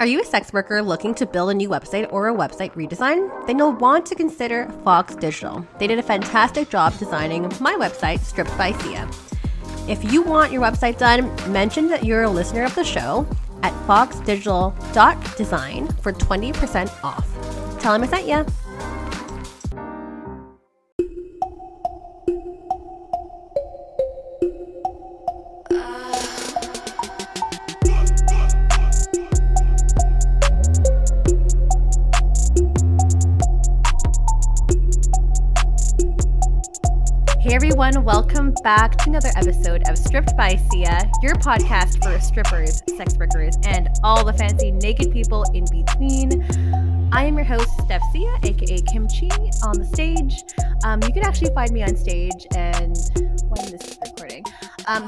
Are you a sex worker looking to build a new website or a website redesign? Then you'll want to consider Fox Digital. They did a fantastic job designing my website, Stripped by Sia. If you want your website done, mention that you're a listener of the show at foxdigital.design for 20% off. Tell them I sent ya. Hey everyone, welcome back to another episode of Stripped by Sia, your podcast for strippers, sex workers, and all the fancy naked people in between. I am your host, Steph Sia, aka Kimchi, on the stage. You can actually find me on stage, and when this is recording,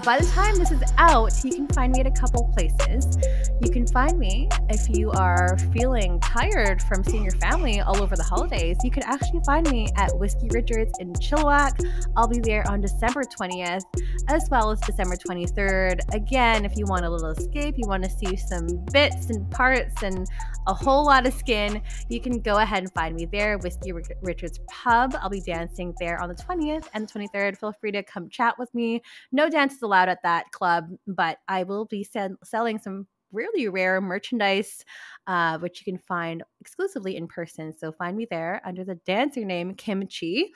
by the time this is out, you can find me at a couple places. You can find me if you are feeling tired from seeing your family all over the holidays. You can actually find me at Whiskey Richards in Chilliwack. I'll be there on December 20th, as well as December 23rd. Again, if you want a little escape, you want to see some bits and parts and a whole lot of skin, you can go ahead and find me there, Whiskey Richards Pub. I'll be dancing there on the 20th and the 23rd. Feel free to come chat with me. No dances allowed at that club, but I will be selling some really rare merchandise, which you can find exclusively in person. So find me there under the dancer name Kimchi.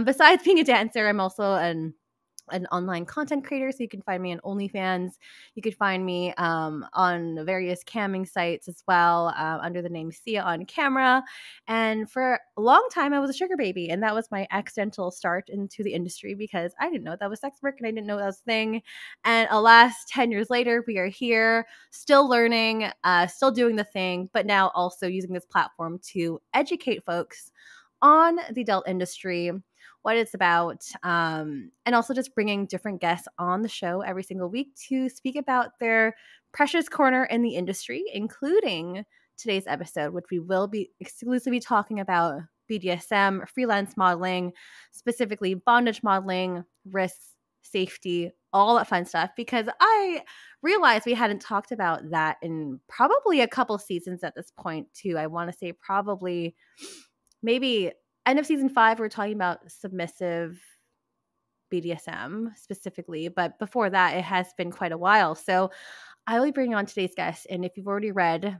Besides being a dancer, I'm also an online content creator, so you can find me on OnlyFans. You could find me on various camming sites as well, under the name Sia on Camera. And for a long time, I was a sugar baby, and that was my accidental start into the industry because I didn't know that was sex work and I didn't know that was a thing. And alas, 10 years later, we are here, still learning, still doing the thing, but now also using this platform to educate folks on the adult industry, what it's about, and also just bringing different guests on the show every single week to speak about their precious corner in the industry, including today's episode, which we will be exclusively talking about BDSM, freelance modeling, specifically bondage modeling, risks, safety, all that fun stuff, because I realized we hadn't talked about that in probably a couple seasons at this point too. I want to say probably maybe end of season 5, we're talking about submissive BDSM specifically, but before that, it has been quite a while. So I will be bringing on today's guest, and if you've already read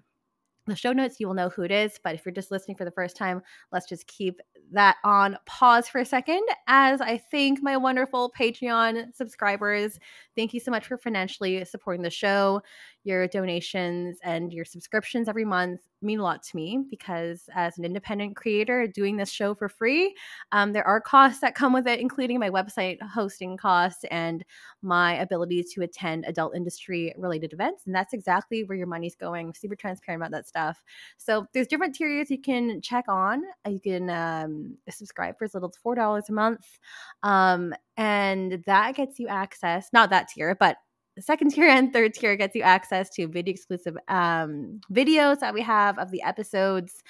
the show notes, you will know who it is. But if you're just listening for the first time, let's just keep that on pause for a second as I thank my wonderful Patreon subscribers. Thank you so much for financially supporting the show. Your donations and your subscriptions every month mean a lot to me because as an independent creator doing this show for free, there are costs that come with it, including my website hosting costs and my ability to attend adult industry related events. And that's exactly where your money's going. I'm super transparent about that stuff. So there's different tiers you can check on. You can subscribe for as little as $4 a month. And that gets you access, not that tier, but the second tier and third tier gets you access to video exclusive videos that we have of the episodes.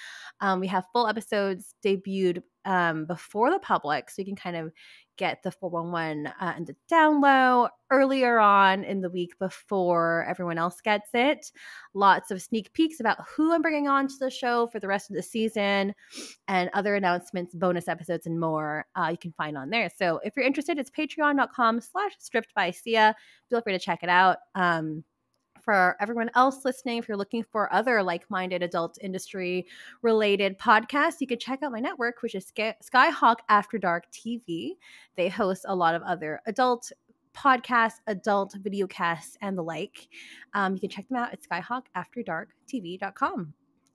We have full episodes debuted before the public, so you can kind of get the 411 and the down low earlier on in the week before everyone else gets it. Lots of sneak peeks about who I'm bringing on to the show for the rest of the season and other announcements, bonus episodes, and more you can find on there. So if you're interested, it's patreon.com/strippedbysia. Feel free to check it out. For everyone else listening, if you're looking for other like-minded adult industry related podcasts, you can check out my network, which is Skyhawk After Dark TV. They host a lot of other adult podcasts, adult videocasts, and the like. You can check them out at skyhawkafterdarktv.com.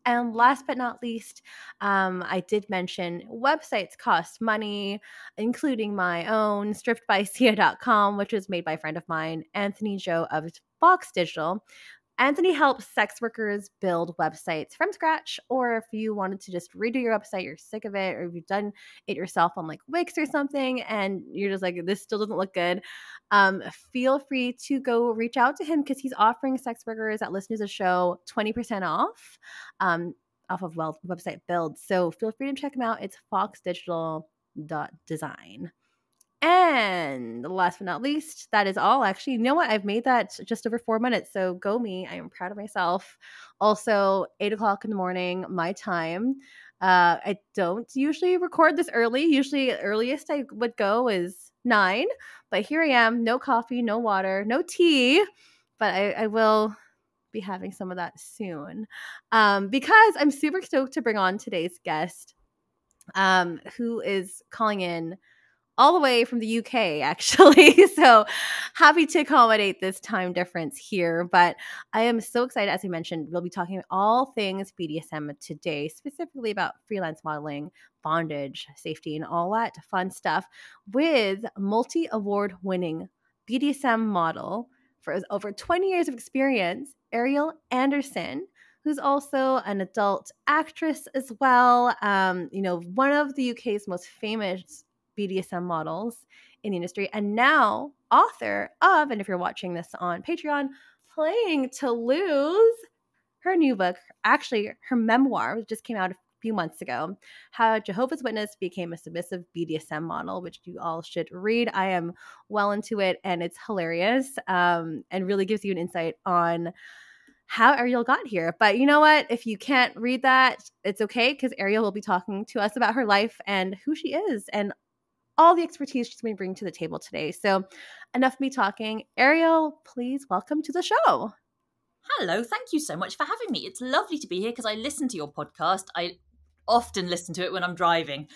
And last but not least, I did mention websites cost money, including my own, strippedbysia.com, which was made by a friend of mine, Anthony Joe of Fox Digital. Anthony helps sex workers build websites from scratch, or if you wanted to just redo your website, you're sick of it, or if you've done it yourself on like Wix or something, and you're just like, this still doesn't look good, feel free to go reach out to him because he's offering sex workers that listen to the show 20% off of website builds. So feel free to check him out. It's foxdigital.design. And last but not least, that is all. Actually, you know what? I've made that just over 4 minutes. So go me. I am proud of myself. Also, 8 o'clock in the morning, my time. I don't usually record this early. Usually, earliest I would go is 9. But here I am. No coffee, no water, no tea. But I will be having some of that soon because I'm super stoked to bring on today's guest who is calling in all the way from the UK, actually. So happy to accommodate this time difference here. But I am so excited. As I mentioned, we'll be talking all things BDSM today, specifically about freelance modeling, bondage, safety, and all that fun stuff with multi-award winning BDSM model for over 20 years of experience, Ariel Anderssen, who's also an adult actress as well. One of the UK's most famous BDSM models in the industry, and now author of, and if you're watching this on Patreon, Playing to Lose, her new book, actually her memoir, which just came out a few months ago, How Jehovah's Witness Became a Submissive BDSM Model, which you all should read. I am well into it, and it's hilarious and really gives you an insight on how Ariel got here. But you know what? If you can't read that, it's okay, because Ariel will be talking to us about her life and who she is and all the expertise she's going to bring to the table today. So enough of me talking. Ariel, please welcome to the show. Hello, thank you so much for having me. It's lovely to be here because I listen to your podcast. I often listen to it when I'm driving.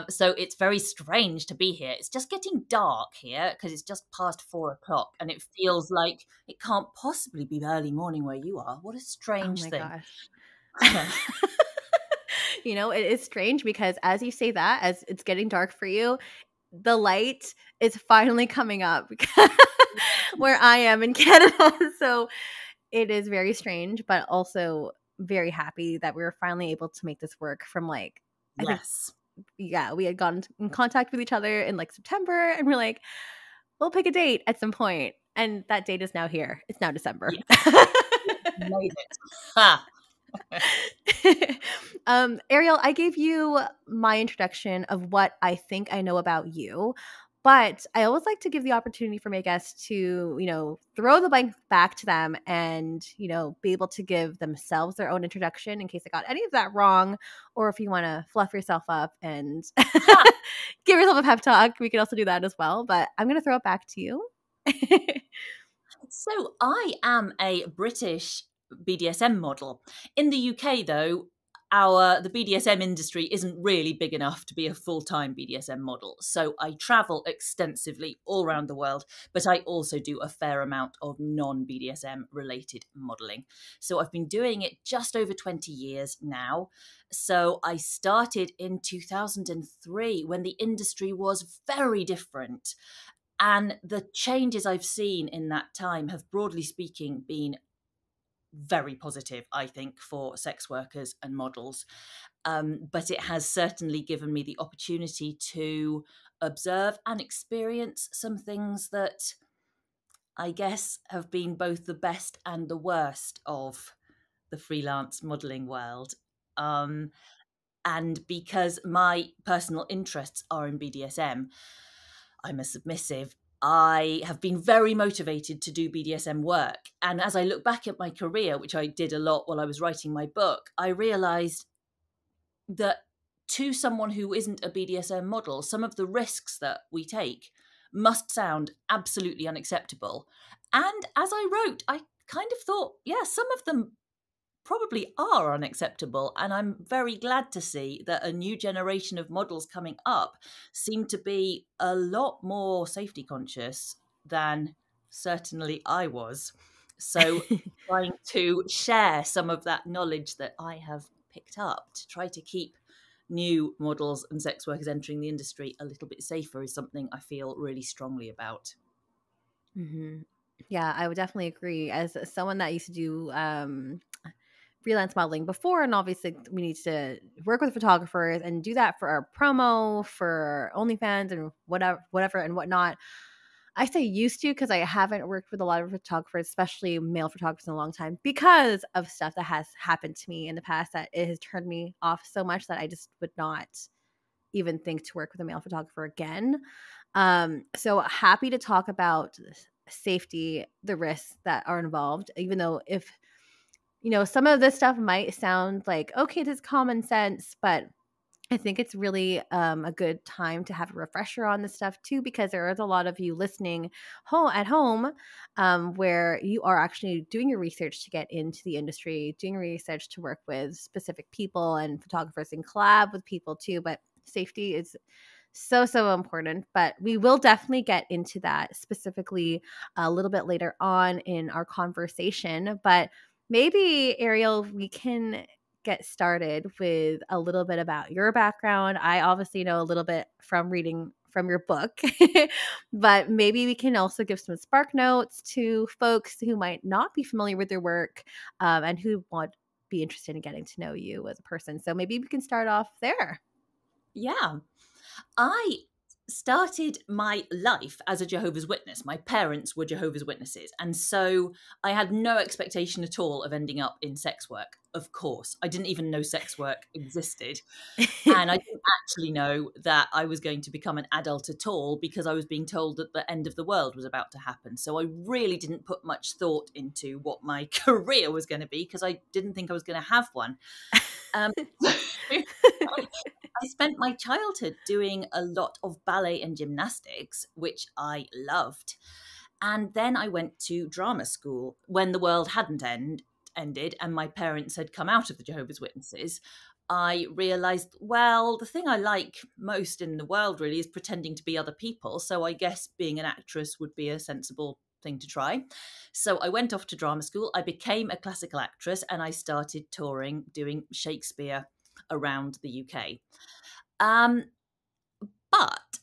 So it's very strange to be here. It's just getting dark here because it's just past 4 o'clock and it feels like it can't possibly be early morning where you are. What a strange thing. Gosh. It is strange because as you say that, as it's getting dark for you, the light is finally coming up where I am in Canada. So it is very strange, but also very happy that we were finally able to make this work from I think, we had gotten in contact with each other in September, and we're like, we'll pick a date at some point. And that date is now here. It's now December. Yeah. Made it. Ha. Ariel, I gave you my introduction of what I think I know about you, but I always like to give the opportunity for my guests to, throw the blank back to them and, be able to give themselves their own introduction in case I got any of that wrong, or if you want to fluff yourself up and give yourself a pep talk, we can also do that as well. But I'm going to throw it back to you. So I am a British BDSM model. In the UK, though, the BDSM industry isn't really big enough to be a full-time BDSM model. So I travel extensively all around the world, but I also do a fair amount of non-BDSM related modeling. So I've been doing it just over 20 years now. So I started in 2003 when the industry was very different. And the changes I've seen in that time have, broadly speaking, been very positive, I think, for sex workers and models. But it has certainly given me the opportunity to observe and experience some things that I guess have been both the best and the worst of the freelance modeling world. And because my personal interests are in BDSM, I'm a submissive. I have been very motivated to do BDSM work. And as I look back at my career, which I did a lot while I was writing my book, I realized that to someone who isn't a BDSM model, some of the risks that we take must sound absolutely unacceptable. And as I wrote, I kind of thought, yeah, some of them probably are unacceptable. And I'm very glad to see that a new generation of models coming up seem to be a lot more safety conscious than certainly I was. So trying to share some of that knowledge that I have picked up to try to keep new models and sex workers entering the industry a little bit safer is something I feel really strongly about. Mm-hmm. Yeah, I would definitely agree. As someone that used to do freelance modeling before, and obviously we need to work with photographers and do that for our promo, for OnlyFans, and whatever and whatnot. I say used to because I haven't worked with a lot of photographers, especially male photographers, in a long time because of stuff that has happened to me in the past that it has turned me off so much that I just would not even think to work with a male photographer again. So happy to talk about safety, the risks that are involved, even though if, some of this stuff might sound like, okay, this is common sense, but I think it's really a good time to have a refresher on this stuff too, because there is a lot of you listening at home where you are actually doing your research to get into the industry, doing research to work with specific people and photographers and collab with people too. But safety is so important. But we will definitely get into that specifically a little bit later on in our conversation. But maybe, Ariel, we can get started with a little bit about your background. I obviously know a little bit from reading from your book, but maybe we can also give some spark notes to folks who might not be familiar with your work and who want be interested in getting to know you as a person. So maybe we can start off there. Yeah. I started my life as a Jehovah's Witness. My parents were Jehovah's Witnesses. And so I had no expectation at all of ending up in sex work. Of course, I didn't even know sex work existed. And I didn't actually know that I was going to become an adult at all because I was being told that the end of the world was about to happen. So I really didn't put much thought into what my career was going to be because I didn't think I was going to have one. I spent my childhood doing a lot of ballet and gymnastics, which I loved. And then I went to drama school when the world hadn't ended and my parents had come out of the Jehovah's Witnesses. I realized, well, the thing I like most in the world really is pretending to be other people. So I guess being an actress would be a sensible thing to try. So I went off to drama school. I became a classical actress and I started touring, doing Shakespeare around the UK. But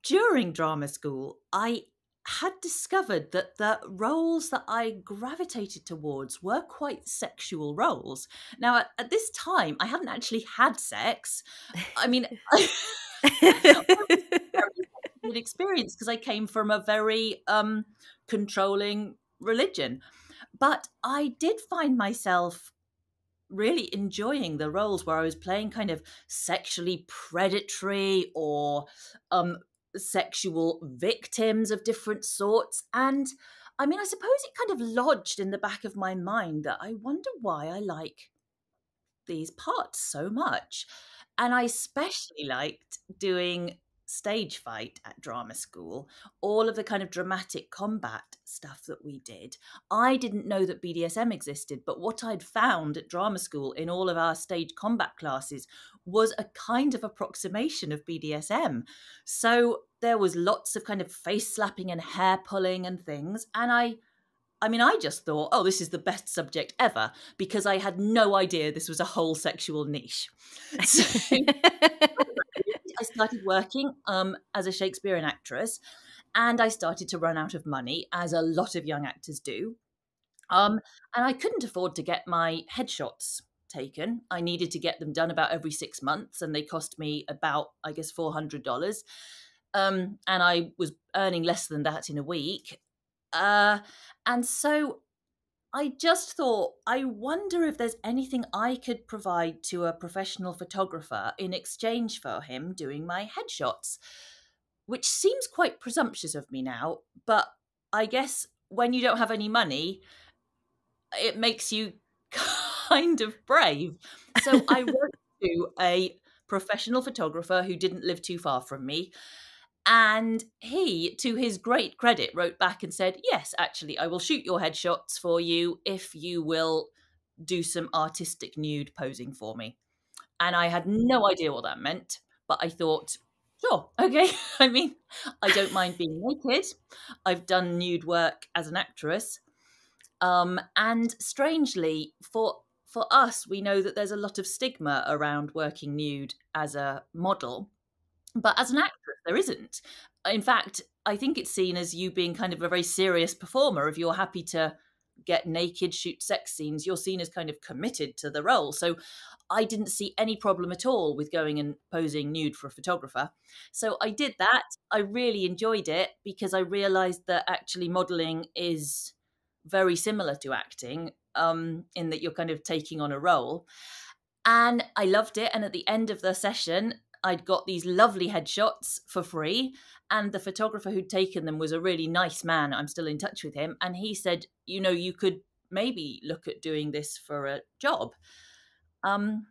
during drama school, I had discovered that the roles that I gravitated towards were quite sexual roles. Now, at this time, I hadn't actually had sex. I mean, good experience because I came from a very controlling religion. But I did find myself really enjoying the roles where I was playing kind of sexually predatory or sexual victims of different sorts. And I mean, I suppose it kind of lodged in the back of my mind that I wonder why I like these parts so much. And I especially liked doing stage fight at drama school, all of the kind of dramatic combat stuff that we did. I didn't know that BDSM existed, but what I'd found at drama school in all of our stage combat classes was a kind of approximation of BDSM. So there was lots of kind of face slapping and hair pulling and things. And I just thought, oh, this is the best subject ever because I had no idea this was a whole sexual niche. So I started working as a Shakespearean actress and I started to run out of money, as a lot of young actors do. And I couldn't afford to get my headshots taken. I needed to get them done about every 6 months and they cost me about, I guess, $400. And I was earning less than that in a week. And so I just thought, I wonder if there's anything I could provide to a professional photographer in exchange for him doing my headshots, which seems quite presumptuous of me now. But I guess when you don't have any money, it makes you kind of brave. So I wrote to a professional photographer who didn't live too far from me. And he, to his great credit, wrote back and said, yes, actually, I will shoot your headshots for you if you will do some artistic nude posing for me. And I had no idea what that meant, but I thought, sure, okay. I mean, I don't mind being naked. I've done nude work as an actress. And strangely, for us, we know that there's a lot of stigma around working nude as a model. But as an actress, there isn't. In fact, I think it's seen as you being kind of a very serious performer. If you're happy to get naked, shoot sex scenes, you're seen as kind of committed to the role. So I didn't see any problem at all with going and posing nude for a photographer. So I did that. I really enjoyed it because I realized that actually modeling is very similar to acting in that you're kind of taking on a role. And I loved it. And at the end of the session, I'd got these lovely headshots for free. And the photographer who'd taken them was a really nice man. I'm still in touch with him. And he said, you could maybe look at doing this for a job. And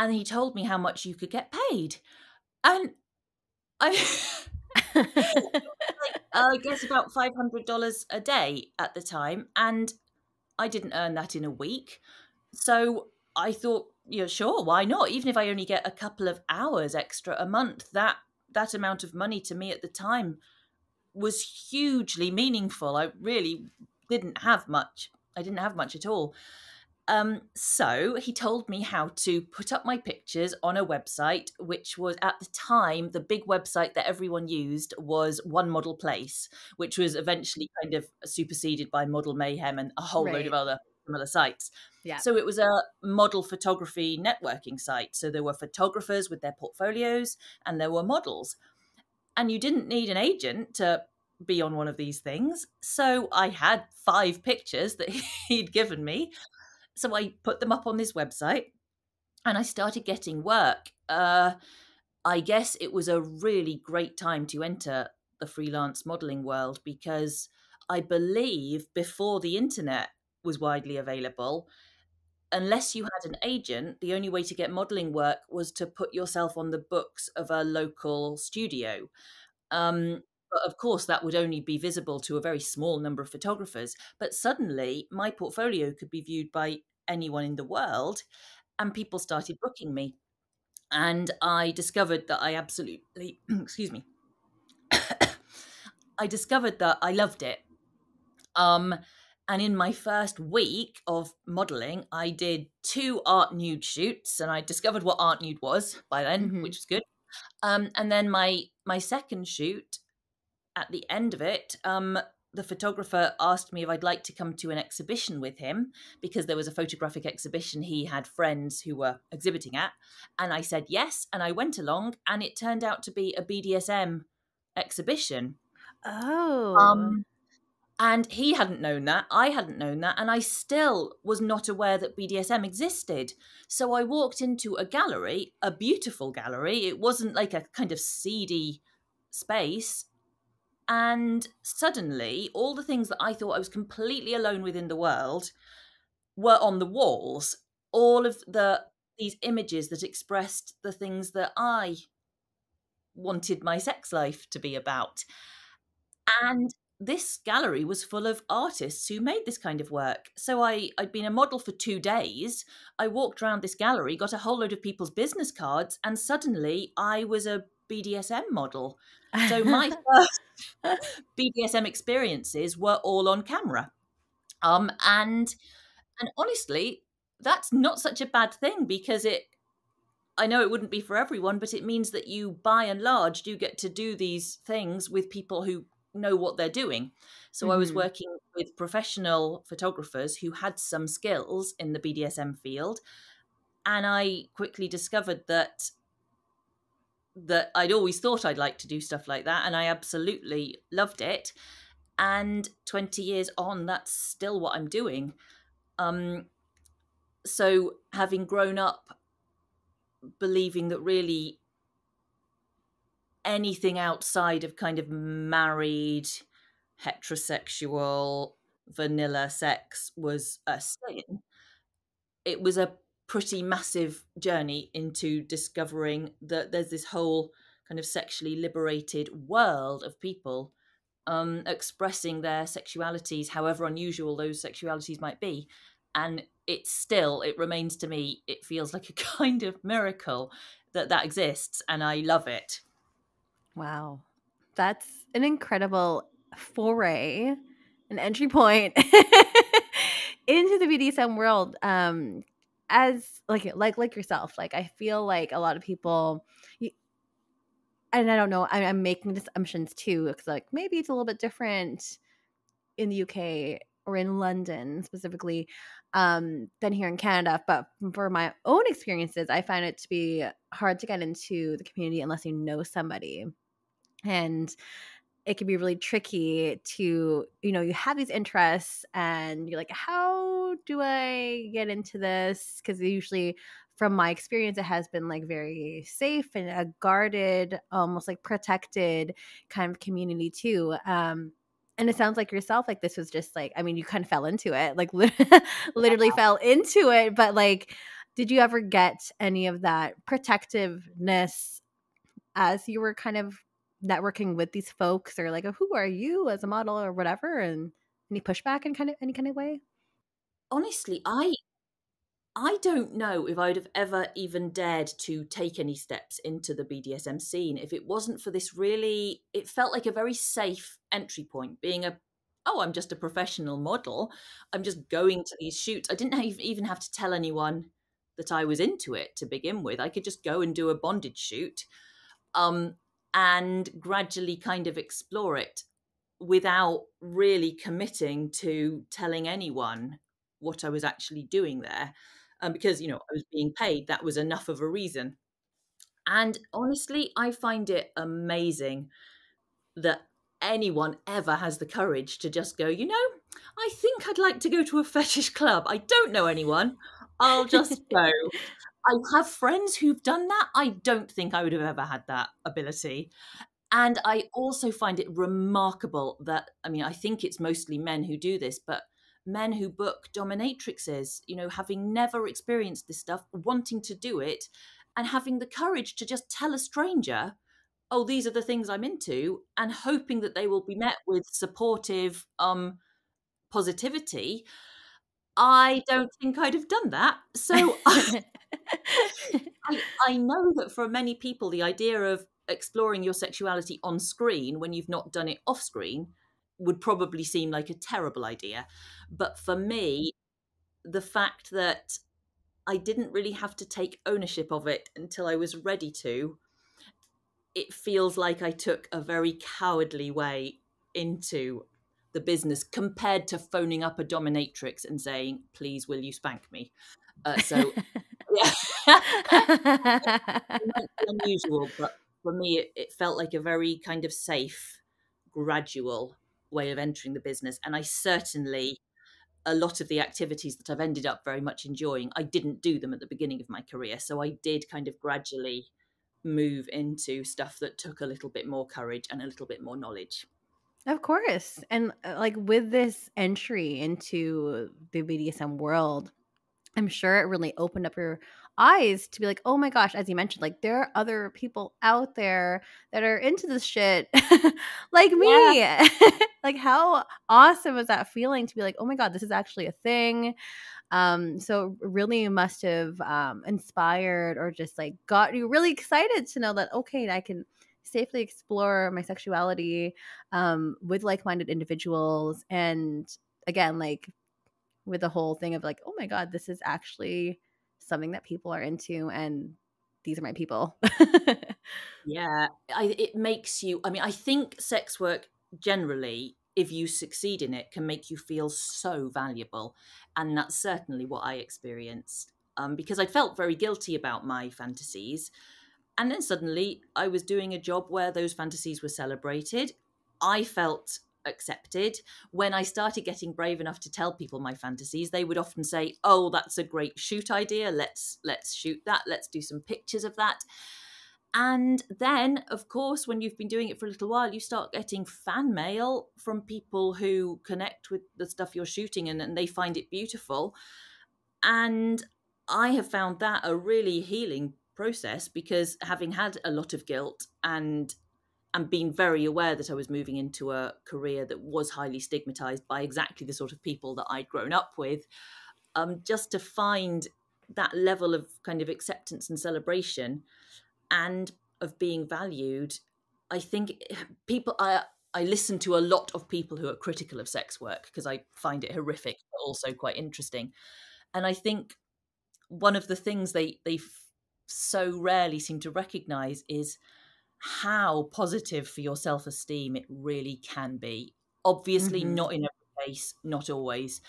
he told me how much you could get paid. And I, I guess about $500 a day at the time. And I didn't earn that in a week. So I thought, sure, why not? Even if I only get a couple of hours extra a month, that amount of money to me at the time was hugely meaningful. I really didn't have much. I didn't have much at all. So he told me how to put up my pictures on a website, which was at the time, the big website that everyone used was One Model Place, which was eventually kind of superseded by Model Mayhem and a whole load of other similar sites. Yeah. So it was a model photography networking site. So there were photographers with their portfolios and there were models. And you didn't need an agent to be on one of these things. So I had 5 pictures that he'd given me. So I put them up on this website and I started getting work. I guess it was a really great time to enter the freelance modeling world because I believe before the internet was widely available, unless you had an agent, the only way to get modeling work was to put yourself on the books of a local studio. But of course, that would only be visible to a very small number of photographers. But suddenly, my portfolio could be viewed by anyone in the world, and people started booking me. And I discovered that I absolutely, excuse me, I discovered that I loved it. And in my first week of modeling, I did 2 art nude shoots, and I discovered what art nude was by then, which was good. And then my second shoot, at the end of it, the photographer asked me if I'd like to come to an exhibition with him because there was a photographic exhibition he had friends who were exhibiting at. And I said yes, and I went along, and it turned out to be a BDSM exhibition. Oh. And he hadn't known that, I hadn't known that, and I still was not aware that BDSM existed. So I walked into a gallery, a beautiful gallery. It wasn't like a kind of seedy space. And suddenly, all the things that I thought I was completely alone with in the world were on the walls. All of these images that expressed the things that I wanted my sex life to be about. And this gallery was full of artists who made this kind of work. So I'd been a model for 2 days. I walked around this gallery, got a whole load of people's business cards, and suddenly I was a BDSM model. So my first BDSM experiences were all on camera. And honestly, that's not such a bad thing because I know it wouldn't be for everyone, but it means that you, by and large, do get to do these things with people who know what they're doing. So I was working with professional photographers who had some skills in the BDSM field. And I quickly discovered that I'd always thought I'd like to do stuff like that. And I absolutely loved it. And 20 years on, that's still what I'm doing. So having grown up believing that really anything outside of kind of married, heterosexual, vanilla sex was a sin, it was a pretty massive journey into discovering that there's this whole kind of sexually liberated world of people expressing their sexualities, however unusual those sexualities might be. And it remains to me, it feels like a kind of miracle that exists, and I love it. Wow. That's an incredible foray, an entry point into the BDSM world. As like yourself, like I feel like a lot of people, and I don't know, I'm making assumptions too, because like maybe it's a little bit different in the UK or in London specifically than here in Canada. But for my own experiences, I find it to be hard to get into the community unless you know somebody. And it can be really tricky to, you have these interests and you're like, how do I get into this? Because they usually from my experience, it has been like very safe and a guarded, almost like protected kind of community too. And it sounds like yourself, like this was just like, I mean, you kind of fell into it, like literally fell into it. But like, did you ever get any of that protectiveness as you were kind of networking with these folks, or like, who are you as a model or whatever? And any pushback in any kind of way? Honestly, I don't know if I would have ever even dared to take any steps into the BDSM scene if it wasn't for this really, it felt like a very safe entry point, being oh, I'm just a professional model. I'm just going to these shoots. I didn't even have to tell anyone that I was into it to begin with. I could just go and do a bondage shoot, um, and gradually kind of explore it without really committing to telling anyone what I was actually doing there. Because, I was being paid, that was enough of a reason. And honestly, I find it amazing that anyone ever has the courage to just go, I think I'd like to go to a fetish club. I don't know anyone. I'll just go. I have friends who've done that. I don't think I would have ever had that ability. And I also find it remarkable that, I mean, I think it's mostly men who do this, but men who book dominatrixes, having never experienced this stuff, wanting to do it, and having the courage to just tell a stranger, oh, these are the things I'm into, and hoping that they will be met with supportive positivity. I don't think I'd have done that. So I know that for many people, the idea of exploring your sexuality on screen when you've not done it off screen would probably seem like a terrible idea. But for me, the fact that I didn't really have to take ownership of it until I was ready to, it feels like I took a very cowardly way into the business compared to phoning up a dominatrix and saying, please, will you spank me? So, yeah. It might be unusual, but for me, it felt like a very kind of safe, gradual way of entering the business. And I certainly, a lot of the activities that I've ended up very much enjoying, I didn't do them at the beginning of my career. So I did kind of gradually move into stuff that took a little bit more courage and a little bit more knowledge. Of course. And like with this entry into the BDSM world, I'm sure it really opened up your eyes to be like, oh my gosh, as you mentioned, like there are other people out there that are into this shit like Yeah. me. Like, how awesome was that feeling to be like, oh my God, this is actually a thing? So it really must have inspired or just like got you really excited to know that, okay, I can safely explore my sexuality with like-minded individuals. And again, like with the whole thing of like, oh my God, this is actually something that people are into, and these are my people. Yeah, it makes you, I mean, I think sex work generally, if you succeed in it, can make you feel so valuable. And that's certainly what I experienced, because I felt very guilty about my fantasies. And then suddenly I was doing a job where those fantasies were celebrated. I felt accepted. When I started getting brave enough to tell people my fantasies, they would often say, "Oh, that's a great shoot idea. Let's shoot that. Let's do some pictures of that." And then, of course, when you've been doing it for a little while, you start getting fan mail from people who connect with the stuff you're shooting, and they find it beautiful. And I have found that a really healing process, because having had a lot of guilt and being very aware that I was moving into a career that was highly stigmatized by exactly the sort of people that I'd grown up with, just to find that level of kind of acceptance and celebration and of being valued. I think people, I listen to a lot of people who are critical of sex work because I find it horrific, but also quite interesting. And I think one of the things they so rarely seem to recognize is how positive for your self-esteem it really can be. Obviously, Mm-hmm. not in every case, not always,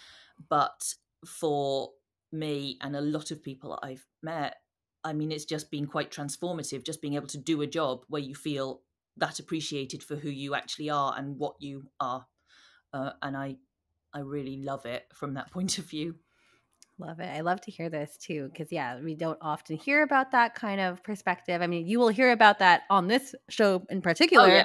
but for me and a lot of people I've met, I mean, it's just been quite transformative, just being able to do a job where you feel that appreciated for who you actually are and what you are. And I really love it from that point of view. Love it. I love to hear this too, because yeah, we don't often hear about that kind of perspective. I mean, you will hear about that on this show in Oh yeah. particular.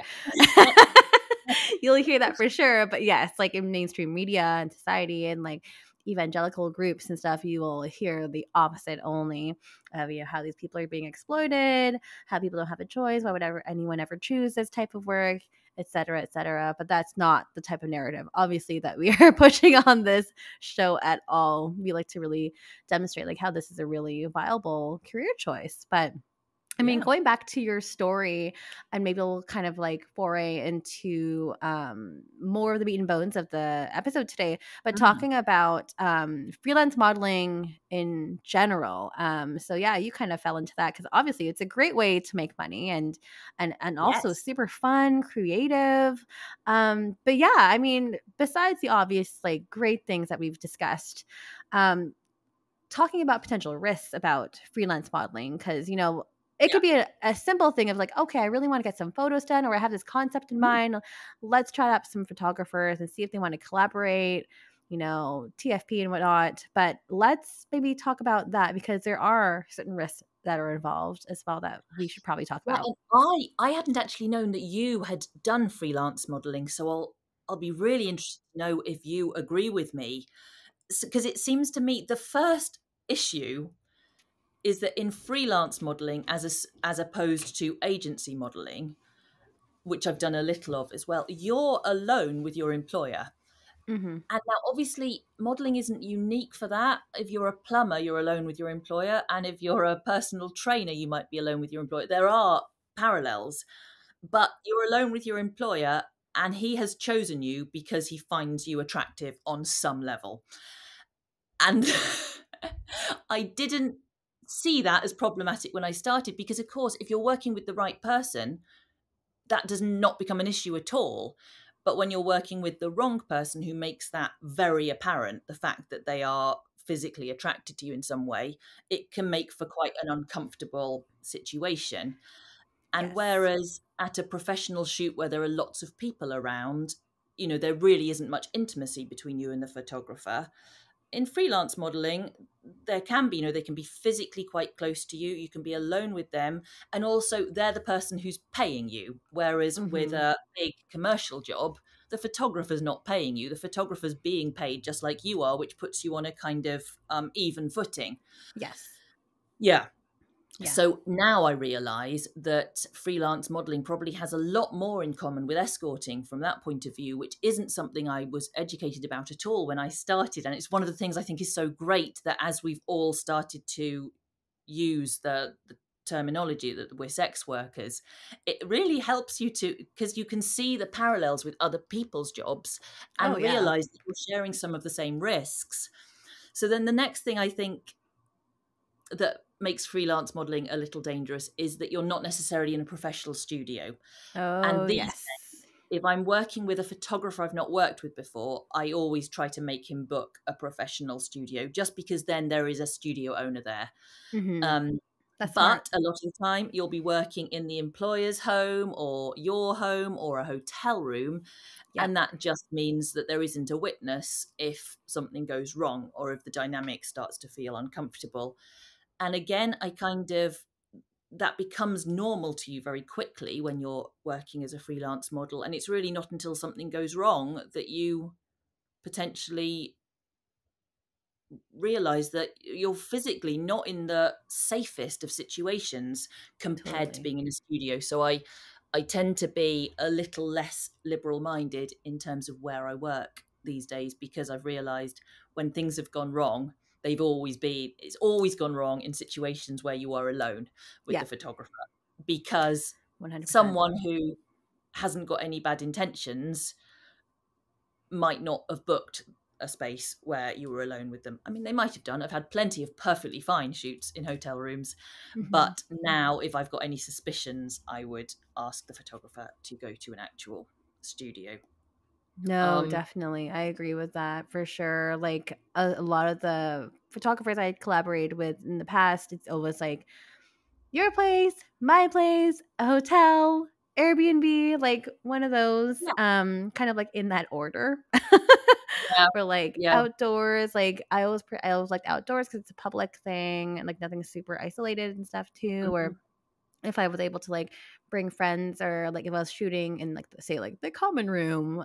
You'll hear that for sure. But yes, like in mainstream media and society and like evangelical groups and stuff, you will hear the opposite only of how these people are being exploited, how people don't have a choice, why would anyone ever choose this type of work, et cetera, et cetera. But that's not the type of narrative, obviously, that we are pushing on this show at all. We like to really demonstrate like how this is a really viable career choice. But I mean, Yeah. going back to your story, and maybe we'll kind of like foray into more of the meat and bones of the episode today, but Mm. talking about freelance modeling in general. So yeah, you kind of fell into that because obviously it's a great way to make money and also Yes. super fun, creative. But yeah, I mean, besides the obvious like great things that we've discussed, talking about potential risks about freelance modeling, because it Yeah. could be a simple thing of like, okay, I really want to get some photos done, or I have this concept in Mm. mind. Let's try out some photographers and see if they want to collaborate, TFP and whatnot. But let's maybe talk about that, because there are certain risks that are involved as well that we should probably talk Yeah, about. and I hadn't actually known that you had done freelance modeling, so I'll be really interested to know if you agree with me, because it seems to me the first issue is that in freelance modeling, as opposed to agency modeling, which I've done a little of as well, you're alone with your employer. Mm-hmm. And now, obviously, modeling isn't unique for that. If you're a plumber, you're alone with your employer. And if you're a personal trainer, you might be alone with your employer. There are parallels, but you're alone with your employer, and he has chosen you because he finds you attractive on some level. And I didn't see that as problematic when I started, because, of course, if you're working with the right person, that does not become an issue at all. But when you're working with the wrong person who makes that very apparent, the fact that they are physically attracted to you in some way, it can make for quite an uncomfortable situation. And Yes. whereas at a professional shoot where there are lots of people around, there really isn't much intimacy between you and the photographer. In freelance modeling, there can be, they can be physically quite close to you. You can be alone with them. And also, they're the person who's paying you. Whereas with Mm-hmm. a big commercial job, the photographer's not paying you. The photographer's being paid just like you are, which puts you on a kind of even footing. Yes. Yeah. Yeah. So now I realize that freelance modeling probably has a lot more in common with escorting from that point of view, which isn't something I was educated about at all when I started. And it's one of the things I think is so great that as we've all started to use the terminology that we're sex workers, it really helps you to, because you can see the parallels with other people's jobs Oh and yeah. realize that you're sharing some of the same risks. So then the next thing I think that makes freelance modeling a little dangerous is that you're not necessarily in a professional studio. Oh And these yes. days, if I'm working with a photographer I've not worked with before, I always try to make him book a professional studio, just because then there is a studio owner there. Mm-hmm. Um, That's smart. but a lot of the time, you'll be working in the employer's home or your home or a hotel room. Yep. And that just means that there isn't a witness if something goes wrong or if the dynamic starts to feel uncomfortable. And again, that becomes normal to you very quickly when you're working as a freelance model. And it's really not until something goes wrong that you potentially realize that you're physically not in the safest of situations compared to Totally. being in a studio. So I tend to be a little less liberal minded in terms of where I work these days, because I've realized when things have gone wrong, it's always gone wrong in situations where you are alone with Yeah. the photographer, because 100%. someone who hasn't got any bad intentions might not have booked a space where you were alone with them. I mean, they might have done. I've had plenty of perfectly fine shoots in hotel rooms. Mm-hmm. But now, if I've got any suspicions, I would ask the photographer to go to an actual studio. No, Um, definitely. I agree with that for sure. Like a lot of the photographers I collaborated with in the past, it's always like your place, my place, a hotel. Airbnb, like one of those, Yeah. kind of like in that order. Yeah. For like Yeah. outdoors, like I always liked outdoors because it's a public thing and like nothing's super isolated and stuff too. Mhm. Or if I was able to like bring friends, or like if I was shooting in like say like the common room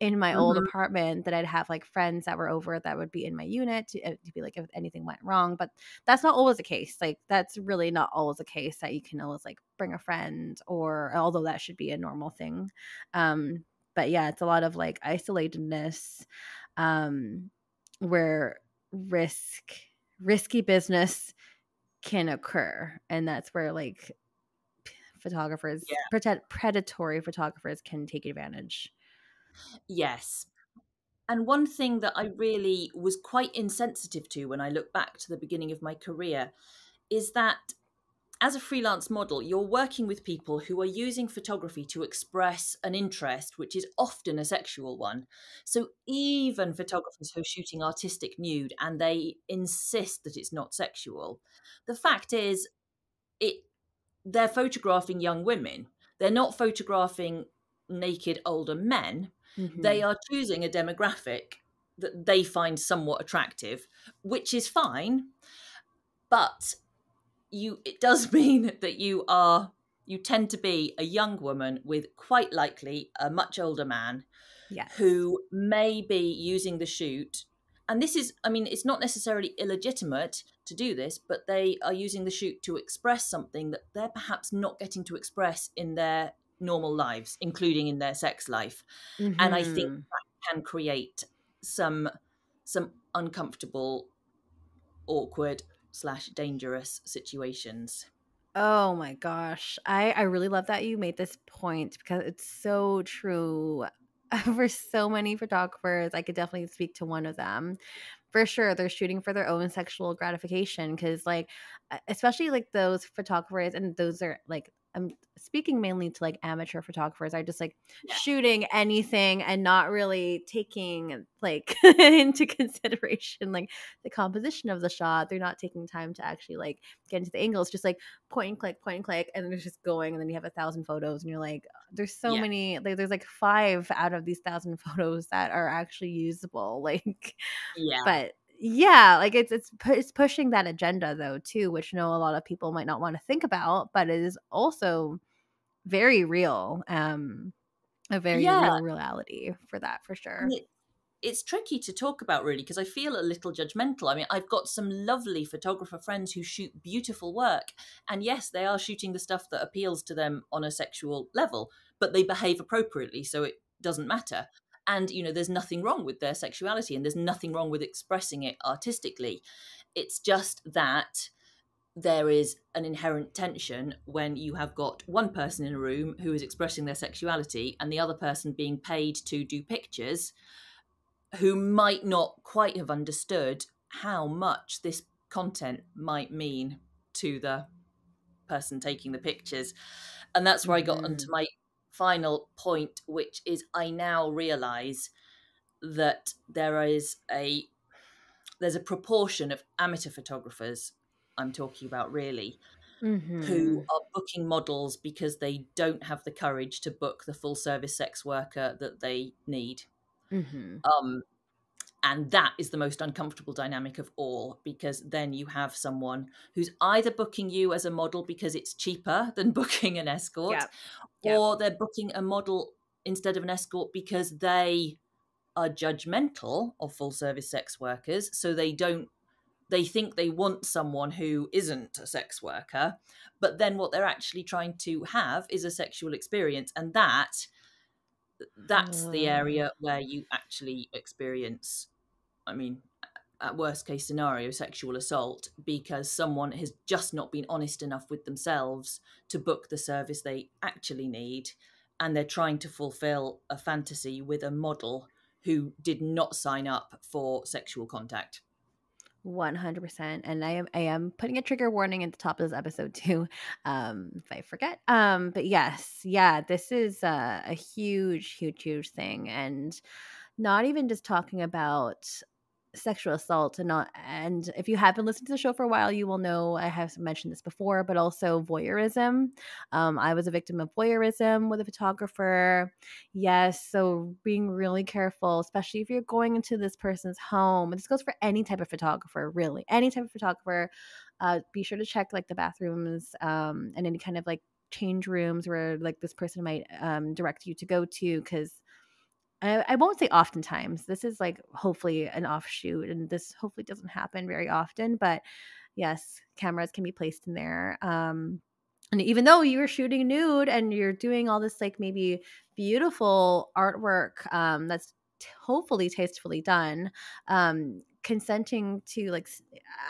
in my old Mhm. apartment, that I'd have like friends that were over that would be in my unit to be like if anything went wrong. But that's not always the case. Like that's really not always the case that you can always like bring a friend, or although that should be a normal thing. But yeah, it's a lot of like isolatedness, where risky business can occur, and that's where like photographers, Yeah. predatory photographers, can take advantage. Yes. And one thing that I really was quite insensitive to when I look back to the beginning of my career is that as a freelance model, you're working with people who are using photography to express an interest, which is often a sexual one. So even photographers who are shooting artistic nude and they insist that it's not sexual, the fact is it they're photographing young women. They're not photographing naked older men. They Mm-hmm. are choosing a demographic that they find somewhat attractive, which is fine, but it does mean that you tend to be a young woman with quite likely a much older man Yes. who may be using the shoot. And this is, I mean, it's not necessarily illegitimate to do this, but they are using the shoot to express something that they're perhaps not getting to express in their normal lives, including in their sex life. And I think Mm-hmm. that can create some uncomfortable, awkward slash dangerous situations. Oh my gosh. I really love that you made this point, because it's so true. For so many photographers, I could definitely speak to one of them. For sure, they're shooting for their own sexual gratification, because like especially like those photographers, and those are like, I'm speaking mainly to like amateur photographers, are just like Yeah, shooting anything and not really taking like into consideration like the composition of the shot. They're not taking time to actually like get into the angles, just like point and click, and then it's just going, and then you have 1,000 photos, and you're like, there's so yeah, many, like there's like 5 out of these 1,000 photos that are actually usable. Like, yeah. but yeah, like it's pushing that agenda though too, which I know a lot of people might not want to think about, but it is also very real. A very Yeah. real reality for that, for And sure. it's tricky to talk about really because I feel a little judgmental. I mean, I've got some lovely photographer friends who shoot beautiful work. And yes, they are shooting the stuff that appeals to them on a sexual level, but they behave appropriately. So it doesn't matter. And, there's nothing wrong with their sexuality and there's nothing wrong with expressing it artistically. It's just that there is an inherent tension when you have got one person in a room who is expressing their sexuality and the other person being paid to do pictures who might not quite have understood how much this content might mean to the person taking the pictures. And that's where I got onto Hmm. my final point, which is I now realize that there's a proportion of amateur photographers I'm talking about really who Hmm. are booking models because they don't have the courage to book the full service sex worker that they need. Hmm. Um, and that is the most uncomfortable dynamic of all, because then you have someone who's either booking you as a model because it's cheaper than booking an escort, Yep. Yep. or they're booking a model instead of an escort because they are judgmental of full service sex workers. So they think they want someone who isn't a sex worker, but then what they're actually trying to have is a sexual experience. And that's the Uh, area where you actually experience, I mean, at worst case scenario, sexual assault, because someone has just not been honest enough with themselves to book the service they actually need. And they're trying to fulfill a fantasy with a model who did not sign up for sexual contact. 100%. And I am putting a trigger warning at the top of this episode too, if I forget. But yes, yeah, this is a huge thing. And not even just talking about sexual assault, and not, and if you have been listening to the show for a while, you will know I have mentioned this before, but also voyeurism. I was a victim of voyeurism with a photographer. Yes, so being really careful, especially if you're going into this person's home. And this goes for any type of photographer, really, any type of photographer. Be sure to check like the bathrooms, and any kind of like change rooms where like this person might direct you to go to, because I won't say oftentimes. This is like hopefully an offshoot, and this hopefully doesn't happen very often. But yes, cameras can be placed in there. And even though you're shooting nude and you're doing all this like maybe beautiful artwork, hopefully tastefully done, consenting to like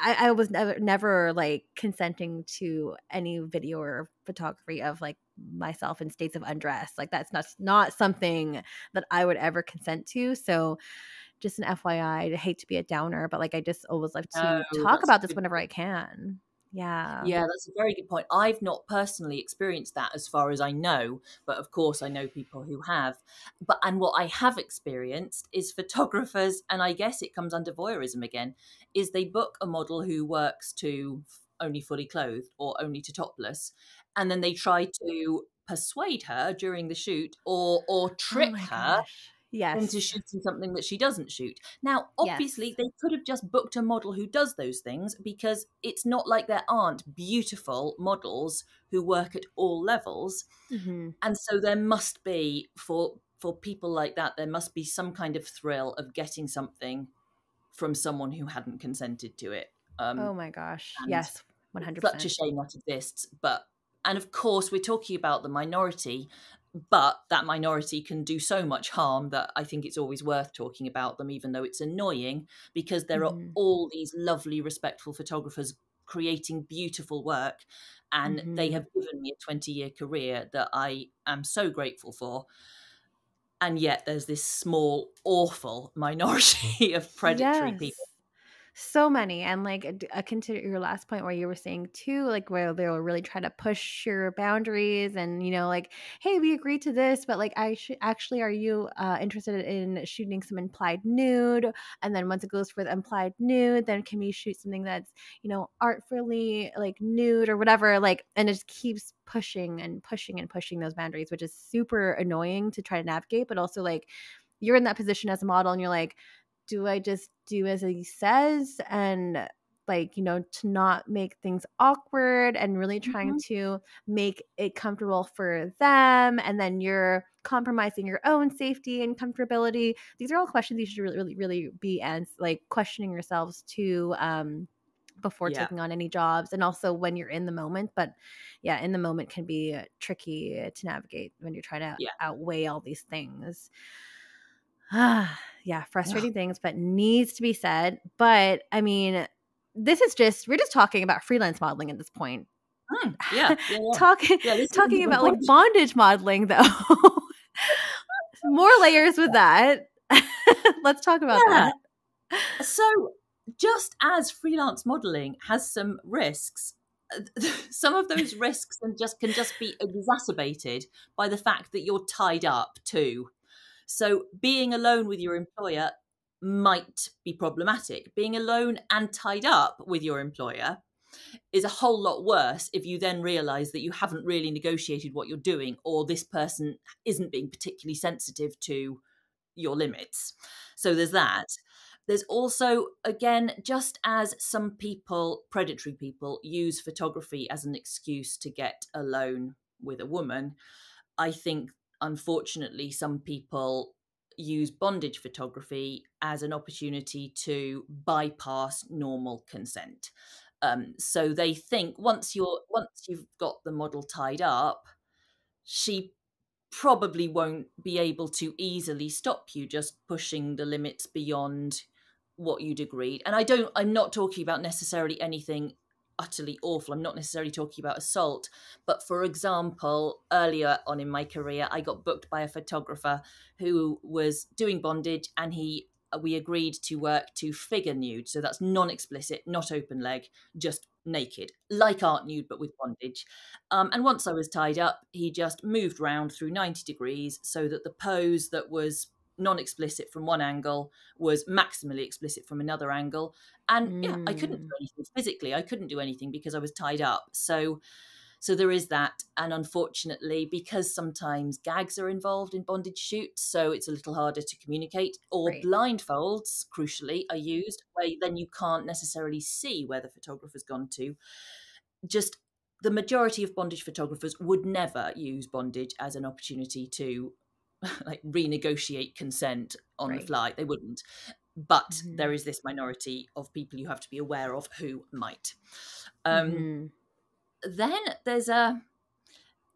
I was never like consenting to any video or photography of like myself in states of undress. Like that's not something that I would ever consent to. So just an FYI, I hate to be a downer, but like I just always love No, to talk that's a about this good whenever I can. Yeah. Yeah, that's a very good point. I've not personally experienced that as far as I know, but of course I know people who have. And what I have experienced is photographers, and I guess it comes under voyeurism again, is they book a model who works to only fully clothed or only to topless, and then they try to persuade her during the shoot or Oh trick my her gosh. into Yes. shooting something that she doesn't shoot. Now, obviously, Yes. they could have just booked a model who does those things, because it's not like there aren't beautiful models who work at all levels. Hmm. And so there must be, for people like that, there must be some kind of thrill of getting something from someone who hadn't consented to it. Oh my gosh. And Yes. it's such a 100%. shame that exists. And of course, we're talking about the minority, but that minority can do so much harm that I think it's always worth talking about them, even though it's annoying, because there are Hmm. all these lovely, respectful photographers creating beautiful work. And they Hmm. have given me a 20-year career that I am so grateful for. And yet there's this small, awful minority of predatory Yes. people. So many. And like akin to your last point where you were saying too, like where they'll really try to push your boundaries, and like, hey, we agreed to this, but like actually, are you interested in shooting some implied nude? And then once it goes for the implied nude, then can we shoot something that's artfully like nude or whatever, like, and it just keeps pushing and pushing and pushing those boundaries, which is super annoying to try to navigate. But also like you're in that position as a model and you're like, do I just do as he says, and like to not make things awkward, and really trying Mhm. to make it comfortable for them, and then you're compromising your own safety and comfortability? These are all questions you should really be like questioning yourselves too, before Yeah, taking on any jobs, and also when you're in the moment. But yeah, in the moment can be tricky to navigate when you're trying to yeah. outweigh all these things. Yeah, frustrating things, but needs to be said. But I mean, we're just talking about freelance modeling at this point. Yeah, yeah, yeah. talking Yeah, this is a talking different about like point. bondage modeling though. More layers with that. Let's talk about Yeah. that. So, just as freelance modeling has some risks, some of those risks can just be exacerbated by the fact that you're tied up too. So, being alone with your employer might be problematic. Being alone and tied up with your employer is a whole lot worse if you then realize that you haven't really negotiated what you're doing, or this person isn't being particularly sensitive to your limits. So there's that. There's also, again, just as some people, predatory people, use photography as an excuse to get alone with a woman, I think, unfortunately, some people use bondage photography as an opportunity to bypass normal consent. So they think once you've got the model tied up, she probably won't be able to easily stop you just pushing the limits beyond what you'd agreed. And I'm not talking about necessarily anything utterly awful. I'm not necessarily talking about assault. But for example, earlier on in my career, I got booked by a photographer who was doing bondage, and we agreed to work to figure nude. So that's non-explicit, not open leg, just naked, like art nude, but with bondage. And once I was tied up, he just moved round through 90 degrees so that the pose that was non-explicit from one angle was maximally explicit from another angle. And yeah, I couldn't do anything physically. I couldn't do anything because I was tied up. So there is that. And unfortunately, because sometimes gags are involved in bondage shoots, so it's a little harder to communicate, or Right. blindfolds, crucially, are used, where then you can't necessarily see where the photographer's gone to. Just the majority of bondage photographers would never use bondage as an opportunity to like renegotiate consent on the fly. They wouldn't. But there is this minority of people you have to be aware of who might. Then there's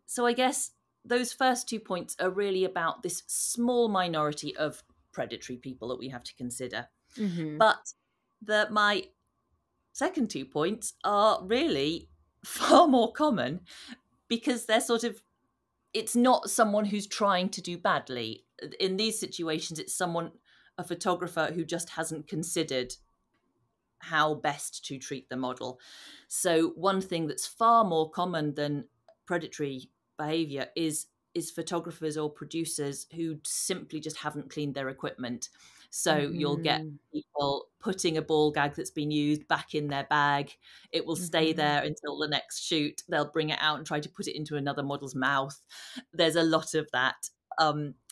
so I guess those first 2 points are really about this small minority of predatory people that we have to consider. But my second 2 points are really far more common, because they're sort of, it's not someone who's trying to do badly. In these situations, it's a photographer who just hasn't considered how best to treat the model. So one thing that's far more common than predatory behavior is photographers or producers who simply just haven't cleaned their equipment. So you'll get people putting a ball gag that's been used back in their bag. It will stay there until the next shoot. They'll bring it out and try to put it into another model's mouth. There's a lot of that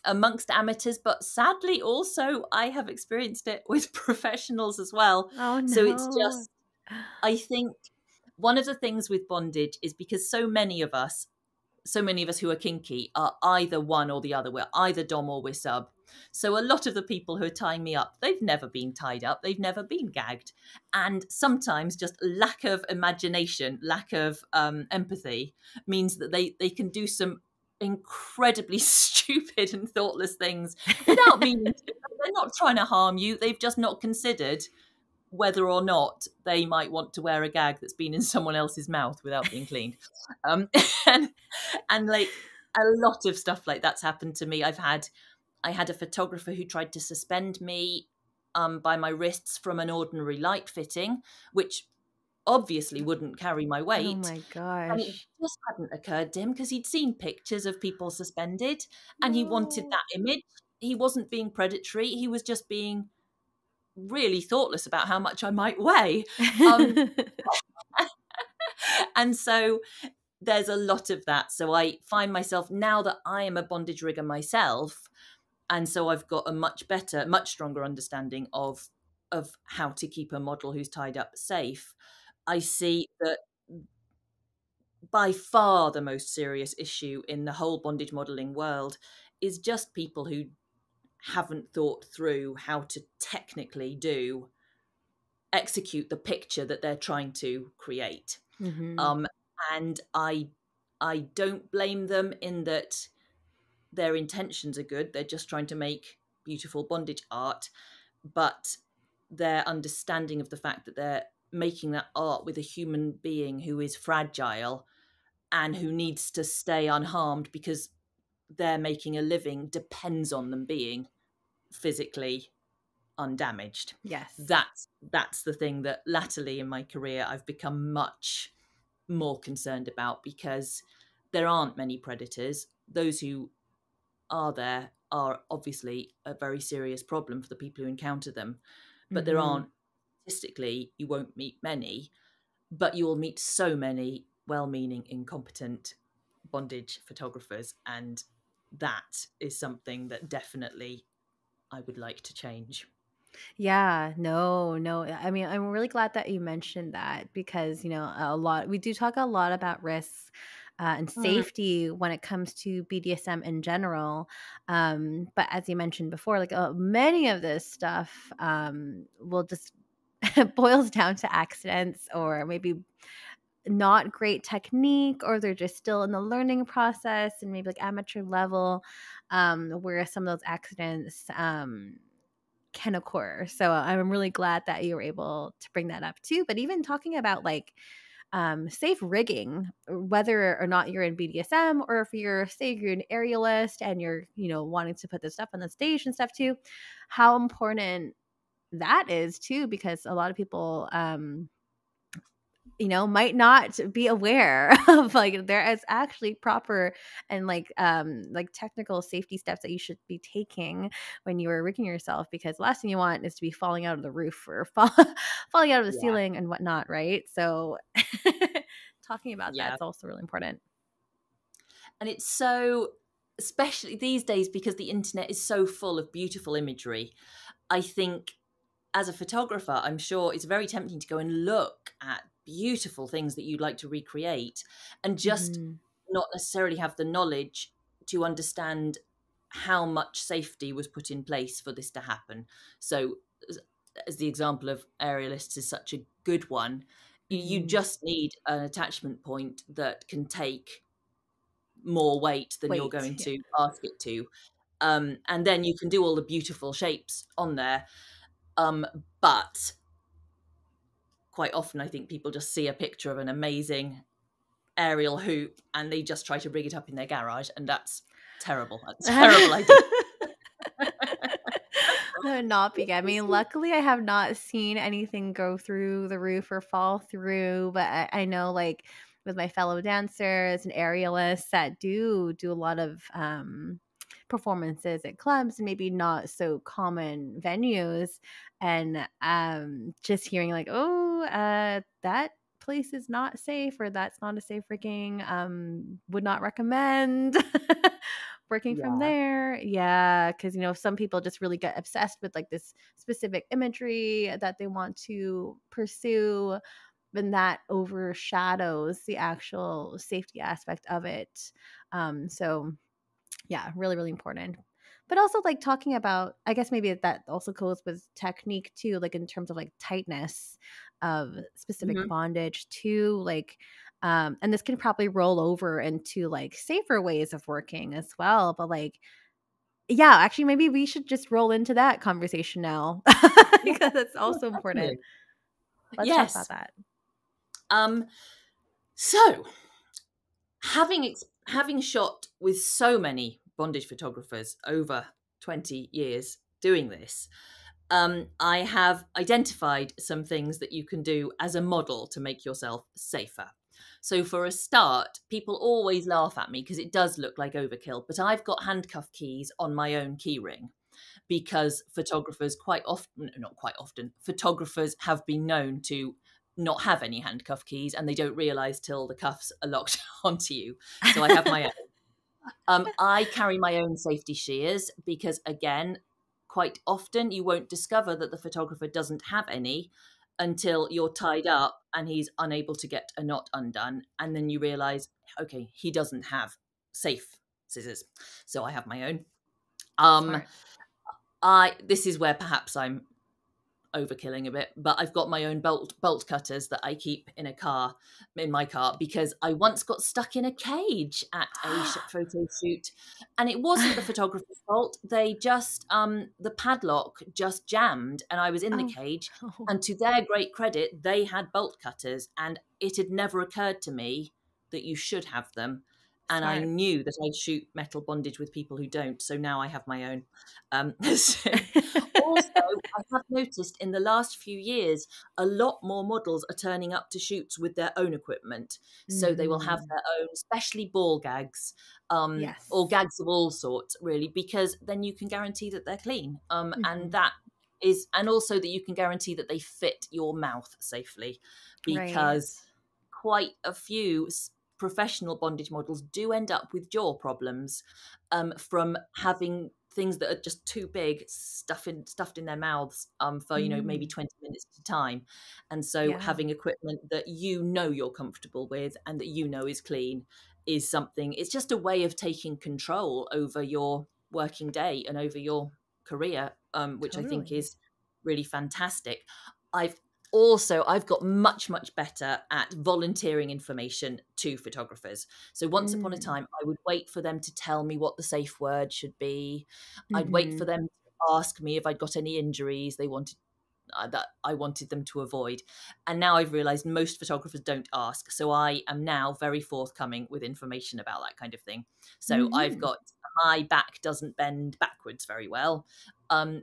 amongst amateurs, but sadly also I have experienced it with professionals as well. Oh no. So it's just, I think one of the things with bondage is because so many of us who are kinky are either one or the other. We're either dom or we're sub. So a lot of the people who are tying me up, they've never been tied up, they've never been gagged. And sometimes just lack of imagination, lack of empathy means that they can do some incredibly stupid and thoughtless things without meaning to. They're not trying to harm you, they've just not considered whether or not they might want to wear a gag that's been in someone else's mouth without being cleaned. And like a lot of stuff like that's happened to me. I had a photographer who tried to suspend me by my wrists from an ordinary light fitting, which obviously wouldn't carry my weight. Oh my gosh. And it just hadn't occurred to him because he'd seen pictures of people suspended and he wanted that image. He wasn't being predatory. He was just being really thoughtless about how much I might weigh. And so there's a lot of that. So I find myself, now that I am a bondage rigger myself, and so I've got a much stronger understanding of how to keep a model who's tied up safe. I see that by far the most serious issue in the whole bondage modeling world is just people who haven't thought through how to technically execute the picture that they're trying to create. And I don't blame them, in that their intentions are good. They're just trying to make beautiful bondage art, but their understanding of the fact that they're making that art with a human being who is fragile and who needs to stay unharmed because they're making a living depends on them being physically undamaged. Yes. That's the thing that latterly in my career I've become much more concerned about, because there aren't many predators. Those who are there are obviously a very serious problem for the people who encounter them, but there aren't, statistically you won't meet many, but you will meet so many well-meaning, incompetent bondage photographers, and that is something that definitely I would like to change. Yeah, no. I mean, I'm really glad that you mentioned that, because, we do talk a lot about risks and safety when it comes to BDSM in general. But as you mentioned before, like many of this stuff will just boils down to accidents, or maybe not great technique, or they're just still in the learning process and maybe like amateur level, where some of those accidents can occur. So I'm really glad that you were able to bring that up too. But even talking about like safe rigging, whether or not you're in BDSM, or if you're, say, you're an aerialist and you're, wanting to put this stuff on the stage and stuff too, how important that is too, because a lot of people might not be aware of like there is actually proper and like technical safety steps that you should be taking when you are rigging yourself, because the last thing you want is to be falling out of the roof or falling out of the Yeah. ceiling and whatnot, right? So talking about Yeah. that's also really important. And it's so, especially these days, because the internet is so full of beautiful imagery, I think as a photographer, I'm sure it's very tempting to go and look at beautiful things that you'd like to recreate and just Mm-hmm. not necessarily have the knowledge to understand how much safety was put in place for this to happen. So, as the example of aerialists is such a good one, you Mm-hmm. just need an attachment point that can take more weight than you're Wait, going yeah. to ask it to. And then you can do all the beautiful shapes on there. But quite often, I think people just see a picture of an amazing aerial hoop and they just try to rig it up in their garage. And that's terrible. That's a terrible idea. That would not be good. I mean, luckily, I have not seen anything go through the roof or fall through, but I know, like, with my fellow dancers and aerialists that do a lot of performances at clubs and maybe not so common venues, and just hearing like, oh, that place is not safe, or that's not a safe rigging, would not recommend working from Yeah. there. Yeah, because some people just really get obsessed with like this specific imagery that they want to pursue, and that overshadows the actual safety aspect of it. So yeah, really, really important. But also like talking about, I guess maybe that also goes with technique too, like in terms of like tightness of specific Mhm. bondage too, like and this can probably roll over into like safer ways of working as well. But like, yeah, actually maybe we should just roll into that conversation now Yeah, because it's yeah, also important. definitely. Let's talk about Yes. that. Um, so having shot with so many bondage photographers over 20 years doing this, I have identified some things that you can do as a model to make yourself safer. So, for a start, people always laugh at me because it does look like overkill, but I've got handcuff keys on my own keyring because photographers quite often, not quite often, photographers have been known to not have any handcuff keys and they don't realize till the cuffs are locked onto you. So, I have my own. I carry my own safety shears because, again, quite often you won't discover that the photographer doesn't have any until you're tied up and he's unable to get a knot undone. And then you realize, okay, he doesn't have safe scissors. So I have my own. Um, Smart. this is where perhaps I'm overkilling a bit, but I've got my own bolt cutters that I keep in my car because I once got stuck in a cage at a photo shoot, and it wasn't the photographer's fault. They just the padlock just jammed and I was in the Oh cage, no. and to their great credit they had bolt cutters and it had never occurred to me that you should have them. And I Smart. knew that I shoot metal bondage with people who don't, so now I have my own. So also, I have noticed in the last few years, a lot more models are turning up to shoots with their own equipment. So they will have Mhm. their own, especially ball gags, or Yes. gags of all sorts, really, because then you can guarantee that they're clean. And Mhm. that is, and also that you can guarantee that they fit your mouth safely, Right. because quite a few professional bondage models do end up with jaw problems from having things that are just too big stuffed in their mouths for maybe Mm. 20 minutes at a time. And so Yeah. having equipment that you're comfortable with and that is clean is something. It's just a way of taking control over your working day and over your career, which I think Totally. is really fantastic. I've I've got much better at volunteering information to photographers. So once upon a Mm. time, I would wait for them to tell me what the safe word should be. I'd wait for Mhm. them to ask me if I'd got any injuries they wanted that I wanted them to avoid. And now I've realized most photographers don't ask. So I am now very forthcoming with information about that kind of thing. So I've Mhm. got, my back doesn't bend backwards very well.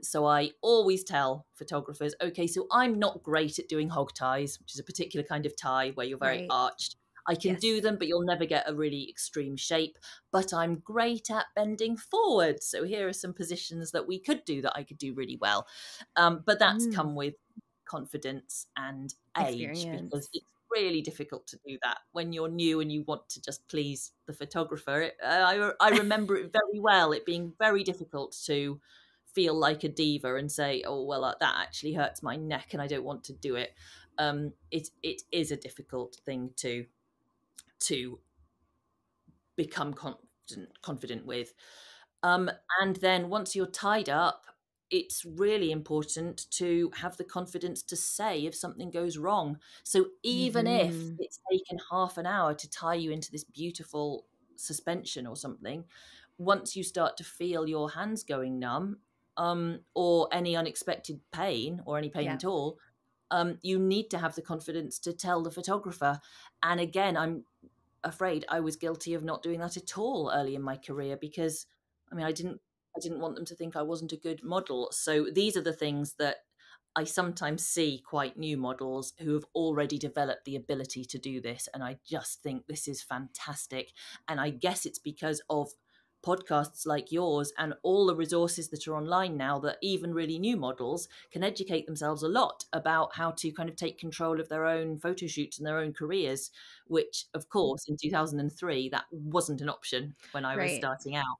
So I always tell photographers, okay, so I'm not great at doing hog ties, which is a particular kind of tie where you're very Right. arched. I can do Yes. them, but you'll never get a really extreme shape. But I'm great at bending forward. So here are some positions that we could do that I could do really well. But that's Mm. come with confidence and age, because Experience. it's really difficult to do that when you're new and you want to just please the photographer. I remember it very well, it being very difficult to feel like a diva and say, oh well, that actually hurts my neck and I don't want to do it. It is a difficult thing to become confident with. Um, and then once you're tied up, it's really important to have the confidence to say if something goes wrong. So even if Mm-hmm. it's taken half an hour to tie you into this beautiful suspension or something, once you start to feel your hands going numb, or any unexpected pain or any pain Yeah. at all, you need to have the confidence to tell the photographer. And again, I'm afraid I was guilty of not doing that at all early in my career, because I mean I didn't want them to think I wasn't a good model. So these are the things that I sometimes see quite new models who have already developed the ability to do this, and I just think this is fantastic. And I guess it's because of podcasts like yours and all the resources that are online now, that even really new models can educate themselves a lot about how to kind of take control of their own photo shoots and their own careers, which of course in 2003 that wasn't an option when I was Right. starting out.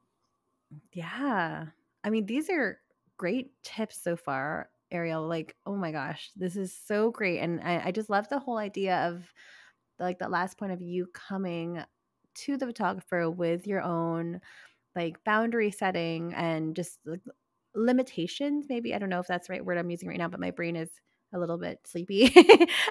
Yeah. I mean, these are great tips so far, Ariel. Like, oh my gosh, this is so great. And I just love the whole idea of like the last point of you coming to the photographer with your own like boundary setting and just like limitations. Maybe I don't know if that's the right word I'm using right now, but my brain is a little bit sleepy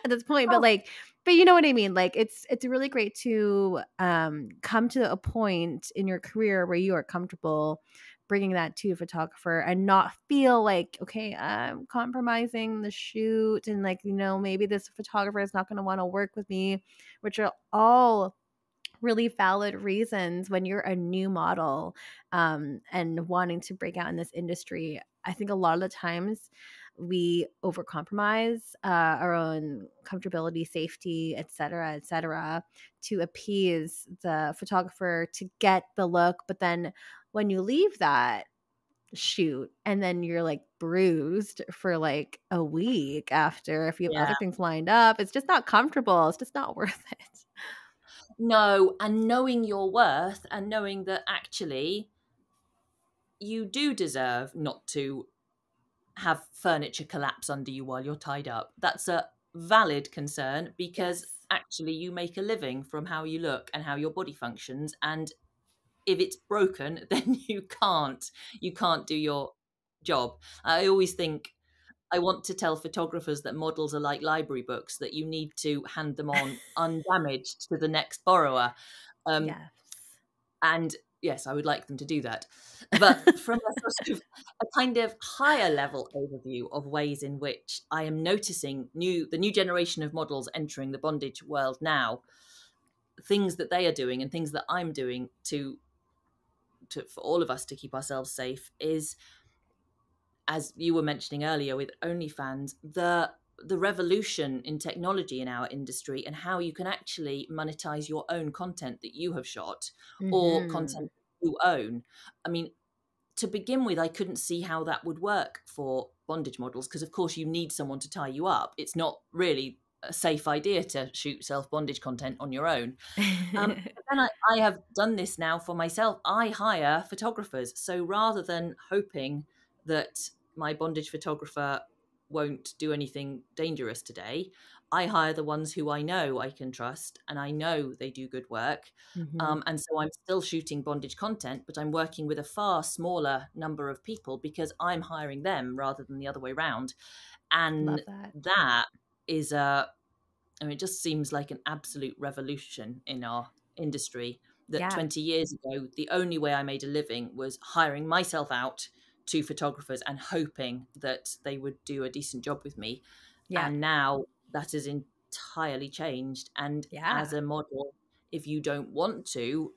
at this point. But Oh, like, but you know what I mean. Like, it's really great to come to a point in your career where you are comfortable bringing that to a photographer and not feel like, okay, I'm compromising the shoot and like, maybe this photographer is not going to want to work with me, which are all really valid reasons when you're a new model, and wanting to break out in this industry. I think a lot of the times we overcompromise our own comfortability, safety, et cetera, to appease the photographer to get the look. But then when you leave that shoot and then you're like bruised for like a week after, if you have yeah. other things lined up, it's just not comfortable. It's just not worth it. No, and knowing your worth and knowing that actually you do deserve not to have furniture collapse under you while you're tied up. That's a valid concern, because Yes. actually you make a living from how you look and how your body functions. And if it's broken, then you can't do your job. I always think, I want to tell photographers that models are like library books, that you need to hand them on undamaged to the next borrower. Um, Yes. and yes, I would like them to do that. But from a sort of a kind of higher level overview of ways in which I am noticing the new generation of models entering the bondage world now, things that they are doing and things that I'm doing to for all of us to keep ourselves safe, is, as you were mentioning earlier with OnlyFans, the revolution in technology in our industry and how you can actually monetize your own content that you have shot, or Mhm. content you own. I mean, to begin with, I couldn't see how that would work for bondage models, because of course you need someone to tie you up. It's not really a safe idea to shoot self bondage content on your own. But then I have done this now for myself. I hire photographers. So rather than hoping that my bondage photographer won't do anything dangerous today, I hire the ones who I know I can trust and I know they do good work. Mhm. And so I'm still shooting bondage content, but I'm working with a far smaller number of people because I'm hiring them rather than the other way around. Love And that. that is a I mean, it just seems like an absolute revolution in our industry, that Yeah. 20 years ago, the only way I made a living was hiring myself out to photographers and hoping that they would do a decent job with me. Yeah. And now that has entirely changed. And Yeah. as a model, if you don't want to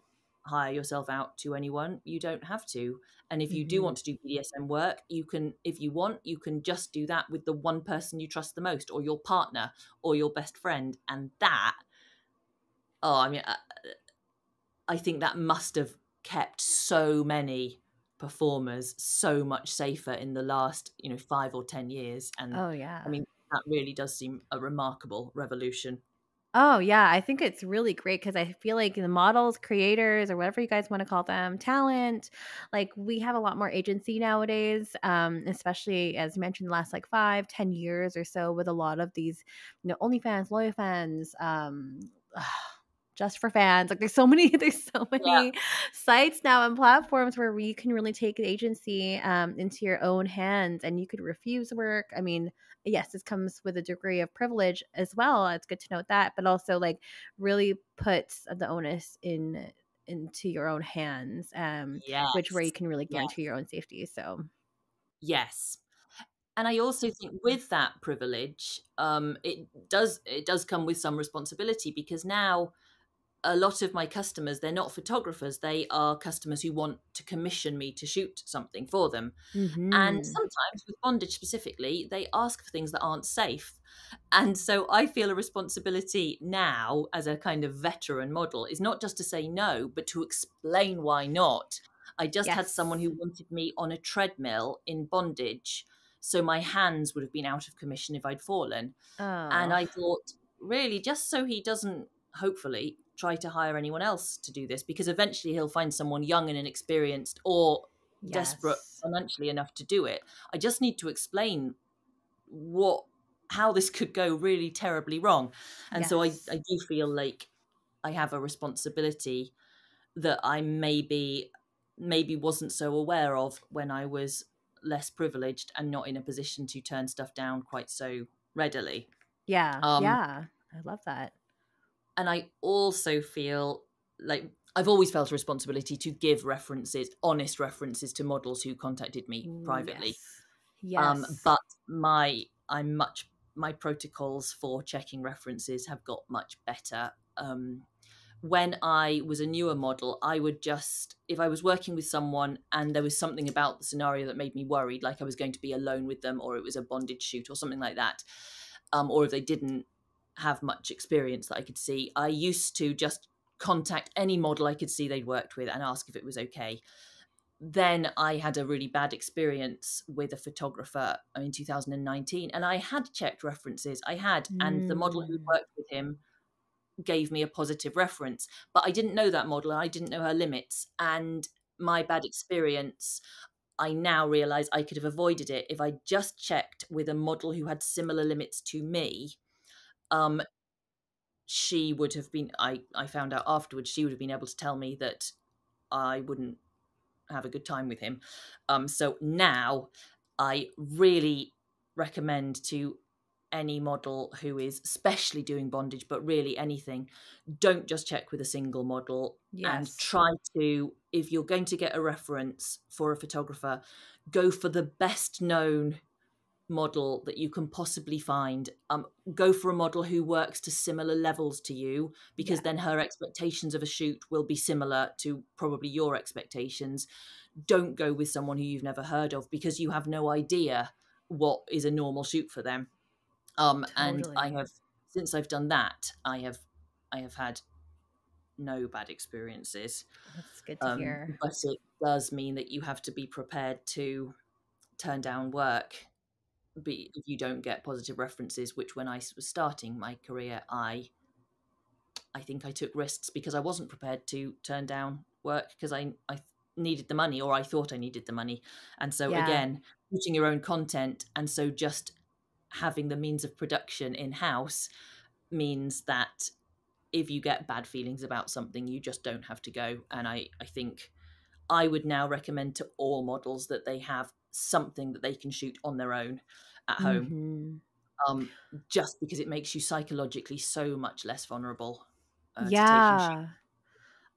hire yourself out to anyone. You don't have to. And if you do Mm-hmm. want to do BDSM work, you can, if you want, you can just do that with the one person you trust the most, or your partner, or your best friend. And that, oh, I mean, I think that must have kept so many performers so much safer in the last 5 or 10 years. And Oh, I yeah. mean, that really does seem a remarkable revolution. Oh, yeah. I think it's really great because I feel like the models, creators, or whatever you guys want to call them, talent, like we have a lot more agency nowadays, especially as you mentioned, the last like 5, 10 years or so with a lot of these, OnlyFans, LoyFans, just for fans. Like there's so Yeah. many sites now and platforms where we can really take the agency into your own hands and you could refuse work. I mean, yes, this comes with a degree of privilege as well. It's good to note that, but also like really puts the onus into your own hands, which where you Yes. can really Yes. guarantee your own safety. So Yes. And I also think with that privilege, it does come with some responsibility, because now a lot of my customers, they're not photographers, they are customers who want to commission me to shoot something for them. And mm-hmm. sometimes with bondage specifically, they ask for things that aren't safe. And so I feel a responsibility now as a kind of veteran model is not just to say no, but to explain why not. I just had someone Yes. who wanted me on a treadmill in bondage, so my hands would have been out of commission if I'd fallen. And Oh, I thought, really, just so he doesn't, hopefully, try to hire anyone else to do this, because eventually he'll find someone young and inexperienced or desperate yes. financially enough to do it. I just need to explain how this could go really terribly wrong. And so I Yes. do feel like I have a responsibility that I maybe wasn't so aware of when I was less privileged and not in a position to turn stuff down quite so readily. Yeah. Um, Yeah. I love that. and I also feel like I've always felt a responsibility to give references, honest references, to models who contacted me Ooh, privately. yes. Yes. But my protocols for checking references have got much better. When I was a newer model, I would just, if I was working with someone and there was something about the scenario that made me worried, like I was going to be alone with them, or it was a bondage shoot or something like that, or if they didn't have much experience that I could see, I used to just contact any model I could see they'd worked with and ask if it was okay. Then I had a really bad experience with a photographer in 2019, and I had checked references. And the model who Mm. worked with him gave me a positive reference, but I didn't know that model and I didn't know her limits. And my bad experience, I now realize I could have avoided it if I just checked with a model who had similar limits to me. Um, she would have been, I found out afterwards, she would have been able to tell me that I wouldn't have a good time with him. So now I really recommend to any model who is especially doing bondage, but really anything, don't just check with a single model, and Yes. try to, if you're going to get a reference for a photographer, go for the best known model that you can possibly find. Go for a model who works to similar levels to you, because Yeah. then her expectations of a shoot will be similar to probably your expectations. Don't go with someone who you've never heard of, because you have no idea what is a normal shoot for them. And I Totally. have, since I've done that, I have had no bad experiences. That's good to hear. But it does mean that you have to be prepared to turn down work if you don't get positive references, which when I was starting my career, I think I took risks because I wasn't prepared to turn down work, because I needed the money, or I thought I needed the money. And so Yeah. again, shooting your own content, and so just having the means of production in-house means that if you get bad feelings about something, you just don't have to go. And I think I would now recommend to all models that they have something that they can shoot on their own at home, Mm-hmm. um, just because it makes you psychologically so much less vulnerable to taking shit. Yeah.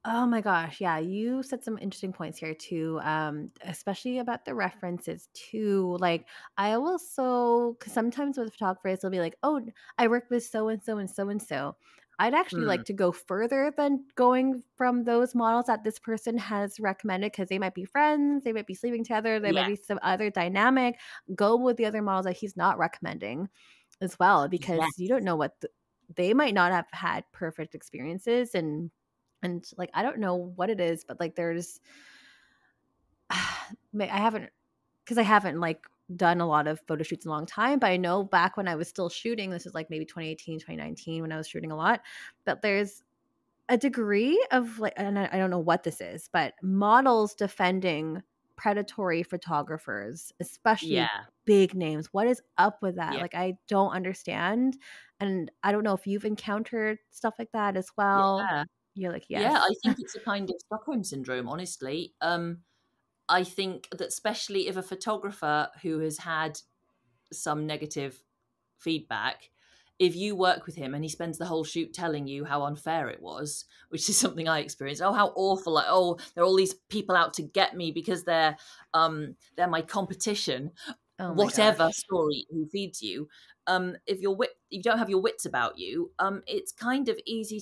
Oh my gosh. Yeah. You said some interesting points here too. Especially about the references too. Like I also, cause sometimes with photographers, they'll be like, oh, I work with so and so and so and so. I'd actually like to go further than going from those models that this person has recommended, because they might be friends, they might be sleeping together, there might be some other dynamic. Go with the other models that he's not recommending as well, because you don't know what they might not have had perfect experiences, and like I don't know what it is, but like there's I haven't like done a lot of photo shoots in a long time, but I know back when I was still shooting, this is like maybe 2018, 2019, when I was shooting a lot, but there's a degree of like, and I don't know what this is, but models defending predatory photographers, especially big names. What is up with that? Like, I don't understand. And I don't know if you've encountered stuff like that as well. You're like, yes. Yeah, I think it's a kind of Stockholm syndrome, honestly. I think that especially if a photographer who has had some negative feedback, if you work with him and he spends the whole shoot telling you how unfair it was, which is something I experienced, oh, how awful, like, oh, there are all these people out to get me because they're my competition, whatever story he feeds you, if you don't have your wits about you, it's kind of easy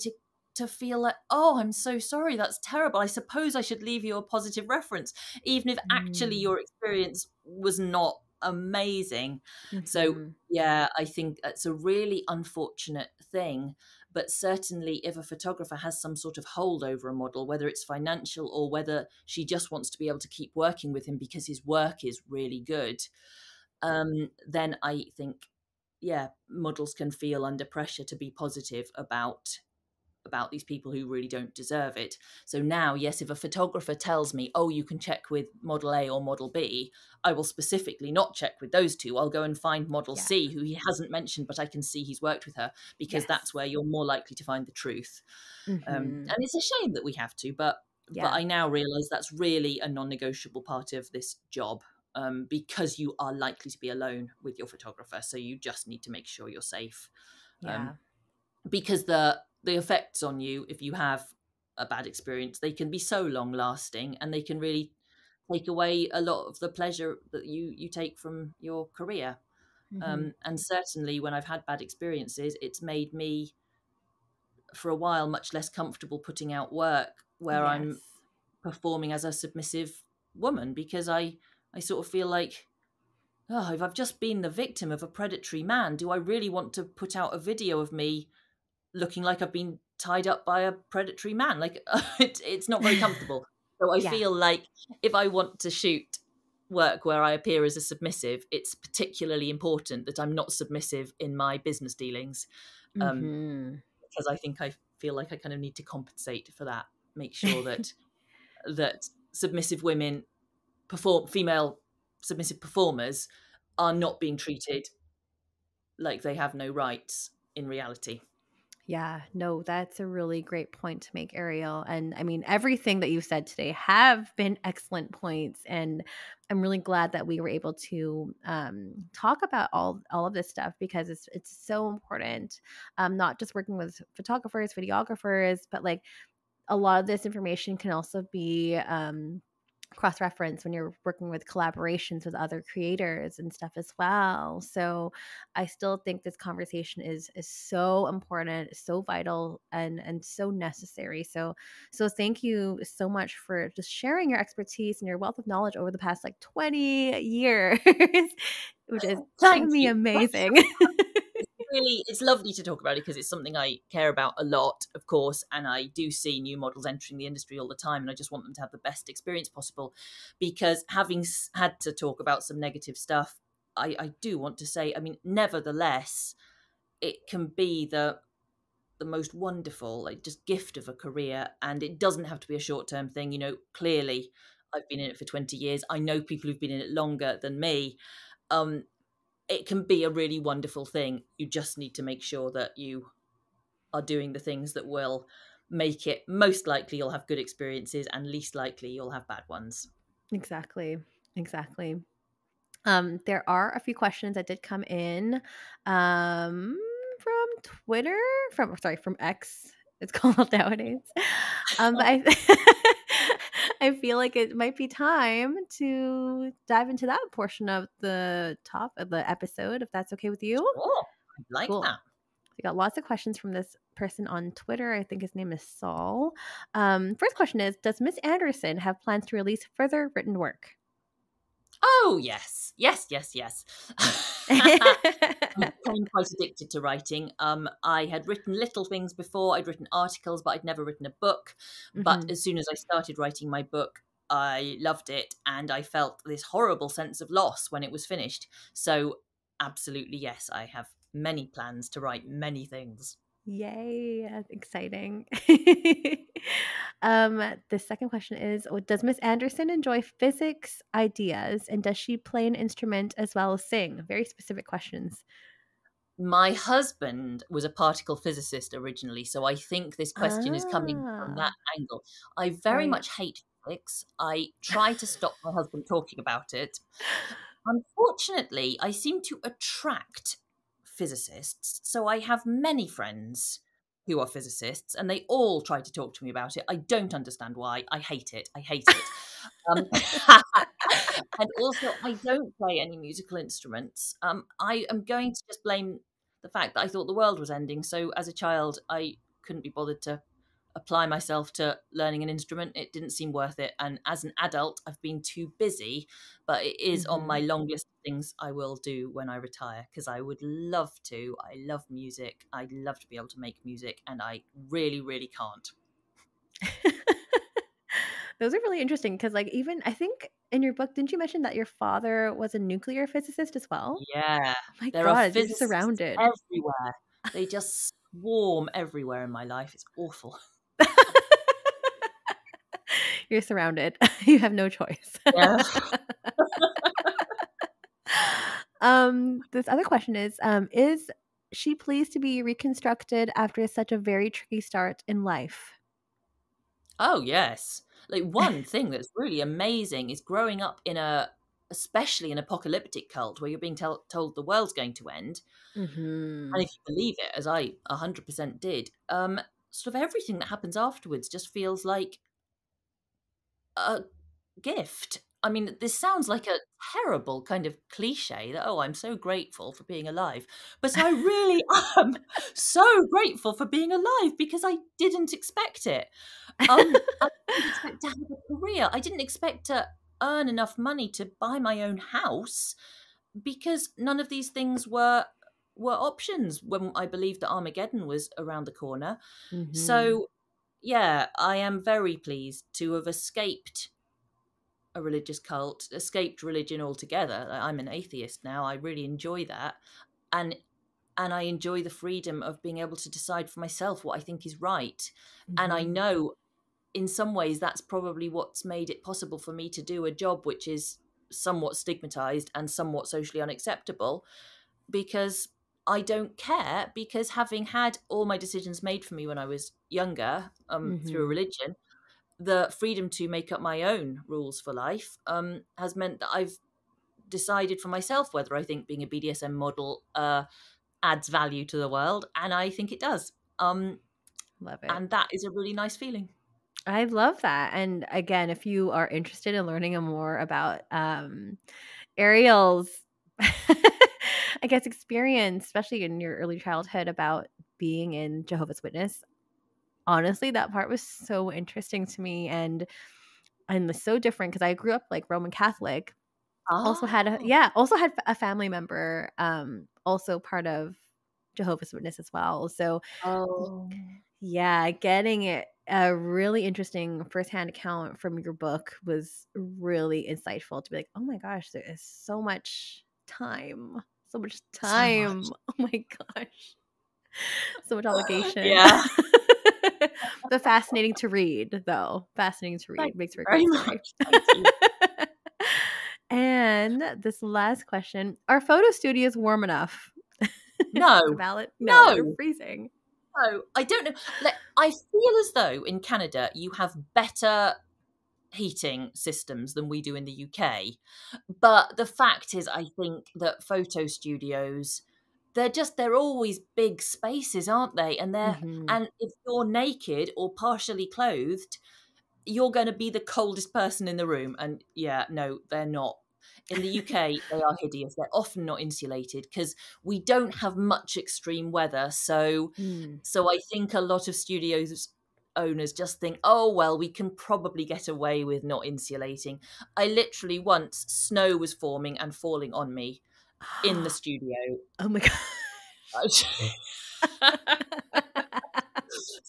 to feel like, oh, I'm so sorry, that's terrible, I suppose I should leave you a positive reference, even if actually your experience was not amazing. So yeah, I think it's a really unfortunate thing. But certainly if a photographer has some sort of hold over a model, whether it's financial or whether she just wants to be able to keep working with him because his work is really good, then I think, yeah, models can feel under pressure to be positive about these people who really don't deserve it. So now, yes, if a photographer tells me, oh, you can check with model A or model B, I will specifically not check with those two. I'll go and find model C, who he hasn't mentioned, but I can see he's worked with her, because that's where you're more likely to find the truth. And it's a shame that we have to, but I now realize that's really a non-negotiable part of this job, because you are likely to be alone with your photographer. So you just need to make sure you're safe. Because the effects on you, if you have a bad experience, they can be so long lasting, and they can really take away a lot of the pleasure that you take from your career. And certainly when I've had bad experiences, it's made me for a while much less comfortable putting out work where I'm performing as a submissive woman, because I sort of feel like, oh, if I've just been the victim of a predatory man, do I really want to put out a video of me looking like I've been tied up by a predatory man? Like, it's not very comfortable. So I feel like if I want to shoot work where I appear as a submissive, it's particularly important that I'm not submissive in my business dealings, because I think I feel like I kind of need to compensate for that, make sure that submissive women, female submissive performers, are not being treated like they have no rights in reality. Yeah, no, that's a really great point to make, Ariel. And I mean, everything that you said today have been excellent points. And I'm really glad that we were able to talk about all of this stuff, because it's so important. Not just working with photographers, videographers, but like a lot of this information can also be cross-reference when you're working with collaborations with other creators and stuff as well. So I still think this conversation is so important, so vital, and so necessary. So thank you so much for just sharing your expertise and your wealth of knowledge over the past like 20 years, which is to me amazing. It's lovely to talk about it, because it's something I care about a lot, of course, and I do see new models entering the industry all the time, and I just want them to have the best experience possible. Because having had to talk about some negative stuff, I do want to say, I mean, nevertheless, it can be the most wonderful, like, just gift of a career, and it doesn't have to be a short-term thing. You know, clearly I've been in it for 20 years. I know people who've been in it longer than me. It can be a really wonderful thing. You just need to make sure that you are doing the things that will make it most likely you'll have good experiences, and least likely you'll have bad ones. Exactly. There are a few questions that did come in from Twitter, from X, it's called nowadays. But I feel like it might be time to dive into that portion of the top of the episode, if that's okay with you. Oh, I like that. We got lots of questions from this person on Twitter. I think his name is Saul. First question is, does Miss Anderson have plans to release further written work? Oh, yes. I'm becoming quite addicted to writing. I had written little things before. I'd written articles, but I'd never written a book. But as soon as I started writing my book, I loved it, and I felt this horrible sense of loss when it was finished. So, absolutely, yes, I have many plans to write many things. Yay, that's exciting. The second question is, does Miss Anderson enjoy physics ideas, and does she play an instrument as well as sing? Very specific questions. My husband was a particle physicist originally, so I think this question is coming from that angle. I very much hate physics. I try to stop my husband talking about it. Unfortunately, I seem to attract physicists, so I have many friends who are physicists, and they all try to talk to me about it. I don't understand why. I hate it. And also, I don't play any musical instruments. I am going to just blame the fact that I thought the world was ending. So as a child, I couldn't be bothered to apply myself to learning an instrument. It didn't seem worth it. And as an adult, I've been too busy, but it is on my long list of things I will do when I retire, because I would love to. I love music. I'd love to be able to make music, and I really, really can't. Those are really interesting because, like, even I think in your book, didn't you mention that your father was a nuclear physicist as well? Yeah. Oh my There God, are you're physicists surrounded. everywhere. They just swarm everywhere in my life. It's awful. You're surrounded. You have no choice. Yeah. This other question is she pleased to be reconstructed after such a very tricky start in life? Oh, yes. Like, one thing that's really amazing is growing up in especially an apocalyptic cult where you're being told the world's going to end. And if you believe it, as I 100% did, sort of everything that happens afterwards just feels like a gift. I mean, this sounds like a terrible kind of cliche that, oh, I'm so grateful for being alive. But I really am so grateful for being alive because I didn't expect it. I didn't expect to have a career. I didn't expect to earn enough money to buy my own house because none of these things were options when I believed that Armageddon was around the corner. So, yeah, I am very pleased to have escaped a religious cult, escaped religion altogether. I'm an atheist now. I really enjoy that. And I enjoy the freedom of being able to decide for myself what I think is right. And I know in some ways that's probably what's made it possible for me to do a job which is somewhat stigmatized and somewhat socially unacceptable, because I don't care, because having had all my decisions made for me when I was younger, through a religion, the freedom to make up my own rules for life has meant that I've decided for myself whether I think being a BDSM model adds value to the world, and I think it does. Love it. And that is a really nice feeling. I love that. And again, if you are interested in learning more about Ariel's, I guess, experience, especially in your early childhood, about being in Jehovah's Witness, honestly, that part was so interesting to me and was so different because I grew up like Roman Catholic. Also had a family member, also part of Jehovah's Witness as well. So, yeah, getting a really interesting firsthand account from your book was really insightful to be like, oh my gosh, there is so much time. So much time. So much. Oh my gosh. So much obligation. Yeah. But fascinating to read, though. Fascinating to read. Thank Makes for a very great story. much. Thank you. And this last question, are photo studios warm enough? No. Valid? No. They're freezing. No, I don't know. Like, I feel as though in Canada you have better heating systems than we do in the UK. But the fact is, I think that photo studios, they're always big spaces, aren't they? And and if you're naked or partially clothed, you're going to be the coldest person in the room. And yeah, no, they're not. In the UK, they are hideous. They're often not insulated because we don't have much extreme weather. So I think a lot of studios owners just think, oh, well, we can probably get away with not insulating. I literally once, snow was forming and falling on me in the studio. Oh my gosh.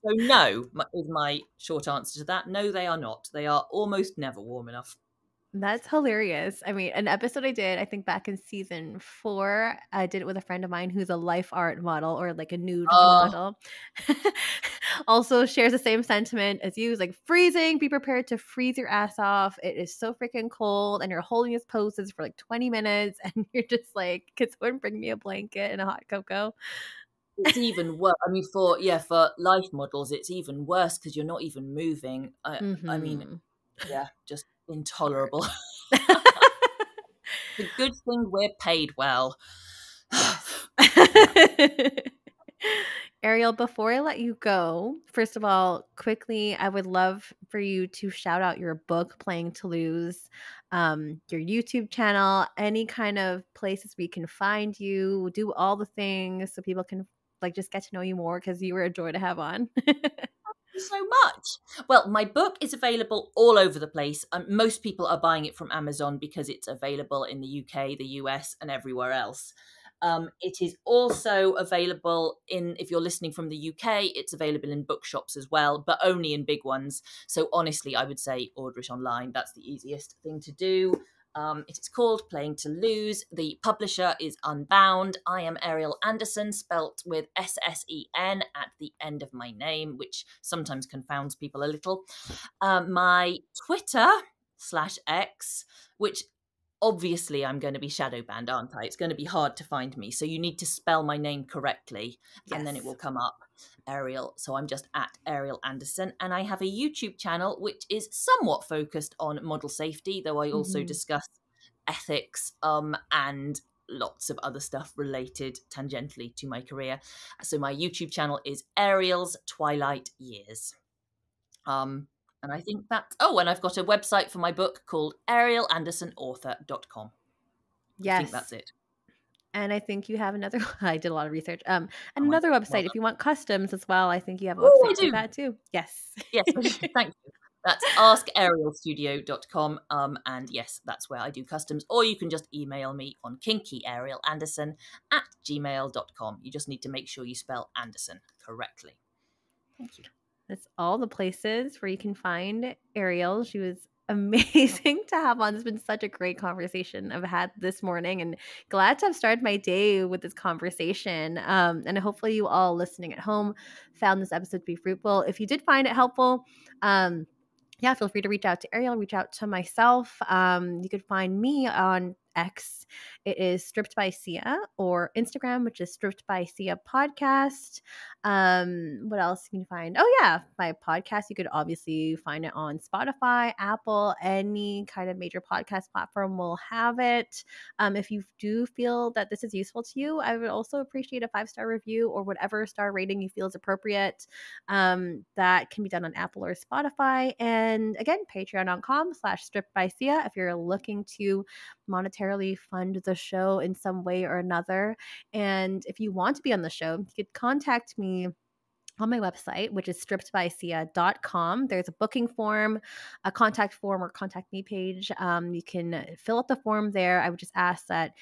So no is my short answer to that. No, they are not. They are almost never warm enough. That's hilarious. I mean, an episode I did, I think back in season 4, I did it with a friend of mine who's a life art model, or like a nude model. Also shares the same sentiment as you. It's like freezing. Be prepared to freeze your ass off. It is so freaking cold, and you're holding these poses for like 20 minutes, and you're just like, "Can someone bring me a blanket and a hot cocoa?" It's even worse. I mean, for life models, it's even worse because you're not even moving. I mean, yeah, just intolerable. The good thing we're paid well. Ariel, before I let you go, first of all, quickly, I would love for you to shout out your book, Playing to Lose, your YouTube channel, any kind of places we can find you, do all the things so people can like just get to know you more, because you were a joy to have on. So much. Well, my book is available all over the place. Most people are buying it from Amazon because it's available in the UK, the US, and everywhere else. It is also available if you're listening from the UK, it's available in bookshops as well, but only in big ones. So honestly, I would say order it online. That's the easiest thing to do. It is called Playing to Lose. The publisher is Unbound. I am Ariel Anderssen, spelt with SSEN at the end of my name, which sometimes confounds people a little. My Twitter /X, which obviously I'm going to be shadow banned, aren't I? It's going to be hard to find me. So you need to spell my name correctly, and then it will come up. Ariel. So I'm just at Ariel Anderssen, and I have a YouTube channel which is somewhat focused on model safety, though I also discuss ethics and lots of other stuff related tangentially to my career. So my YouTube channel is Ariel's Twilight Years. And I think that's and I've got a website for my book called arielanderssenauthor.com. Yes. I think that's it. And I think you have another, I did a lot of research, and another website, if you want customs as well, I think you have a website for that too. Yes. Yes, thank you. That's askarielstudio.com. And yes, that's where I do customs. Or you can just email me on kinkyarielandessen@gmail.com. You just need to make sure you spell Anderson correctly. Thank you. That's all the places where you can find Ariel. She was amazing to have on. It's been such a great conversation I've had this morning, and glad to have started my day with this conversation. And hopefully you all listening at home found this episode to be fruitful. If you did find it helpful, feel free to reach out to Ariel, reach out to myself. You could find me on X. It is Stripped by Sia, or Instagram, which is Stripped by Sia Podcast. What else can you find? Oh yeah, my podcast. You could obviously find it on Spotify, Apple, any kind of major podcast platform will have it. If you do feel that this is useful to you, I would also appreciate a 5-star review or whatever star rating you feel is appropriate. That can be done on Apple or Spotify. And again, patreon.com/strippedbysia if you're looking to monetarily fund the show in some way or another. And if you want to be on the show, you could contact me on my website, which is strippedbysia.com. There's a booking form, a contact form, or contact me page. You can fill out the form there. I would just ask that,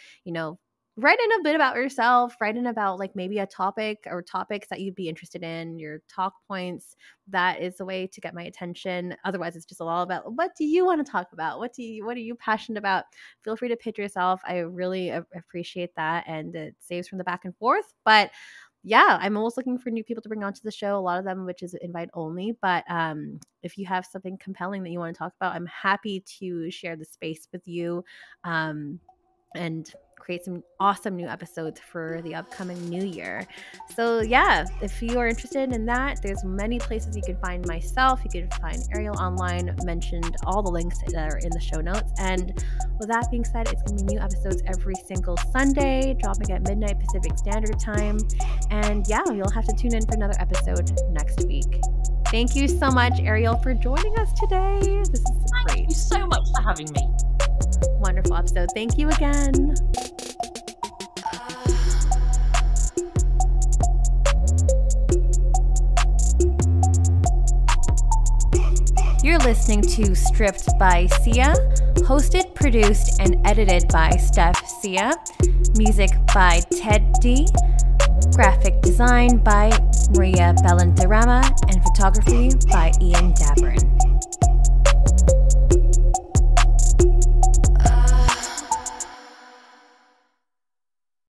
write in a bit about yourself, write in about like maybe a topic or topics that you'd be interested in, your talk points. That is the way to get my attention. Otherwise, it's just all about, what do you want to talk about? What are you passionate about? Feel free to pitch yourself. I really appreciate that, and it saves from the back and forth. But yeah, I'm always looking for new people to bring onto the show, a lot of them which is invite only. But if you have something compelling that you want to talk about, I'm happy to share the space with you. And create some awesome new episodes for the upcoming new year. So yeah, if you are interested in that, there's many places you can find myself. You can find Ariel online, mentioned all the links that are in the show notes. And with that being said, it's going to be new episodes every single Sunday, dropping at midnight Pacific Standard Time. And yeah, you'll have to tune in for another episode next week. Thank you so much, Ariel, for joining us today. This is great. Thank you so much for having me. Wonderful episode. Thank you again. You're listening to Stripped by Sia, hosted, produced, and edited by Steph Sia. Music by Ted D. Graphic design by Maria Bellanderama, and photography by Ian Dabrin.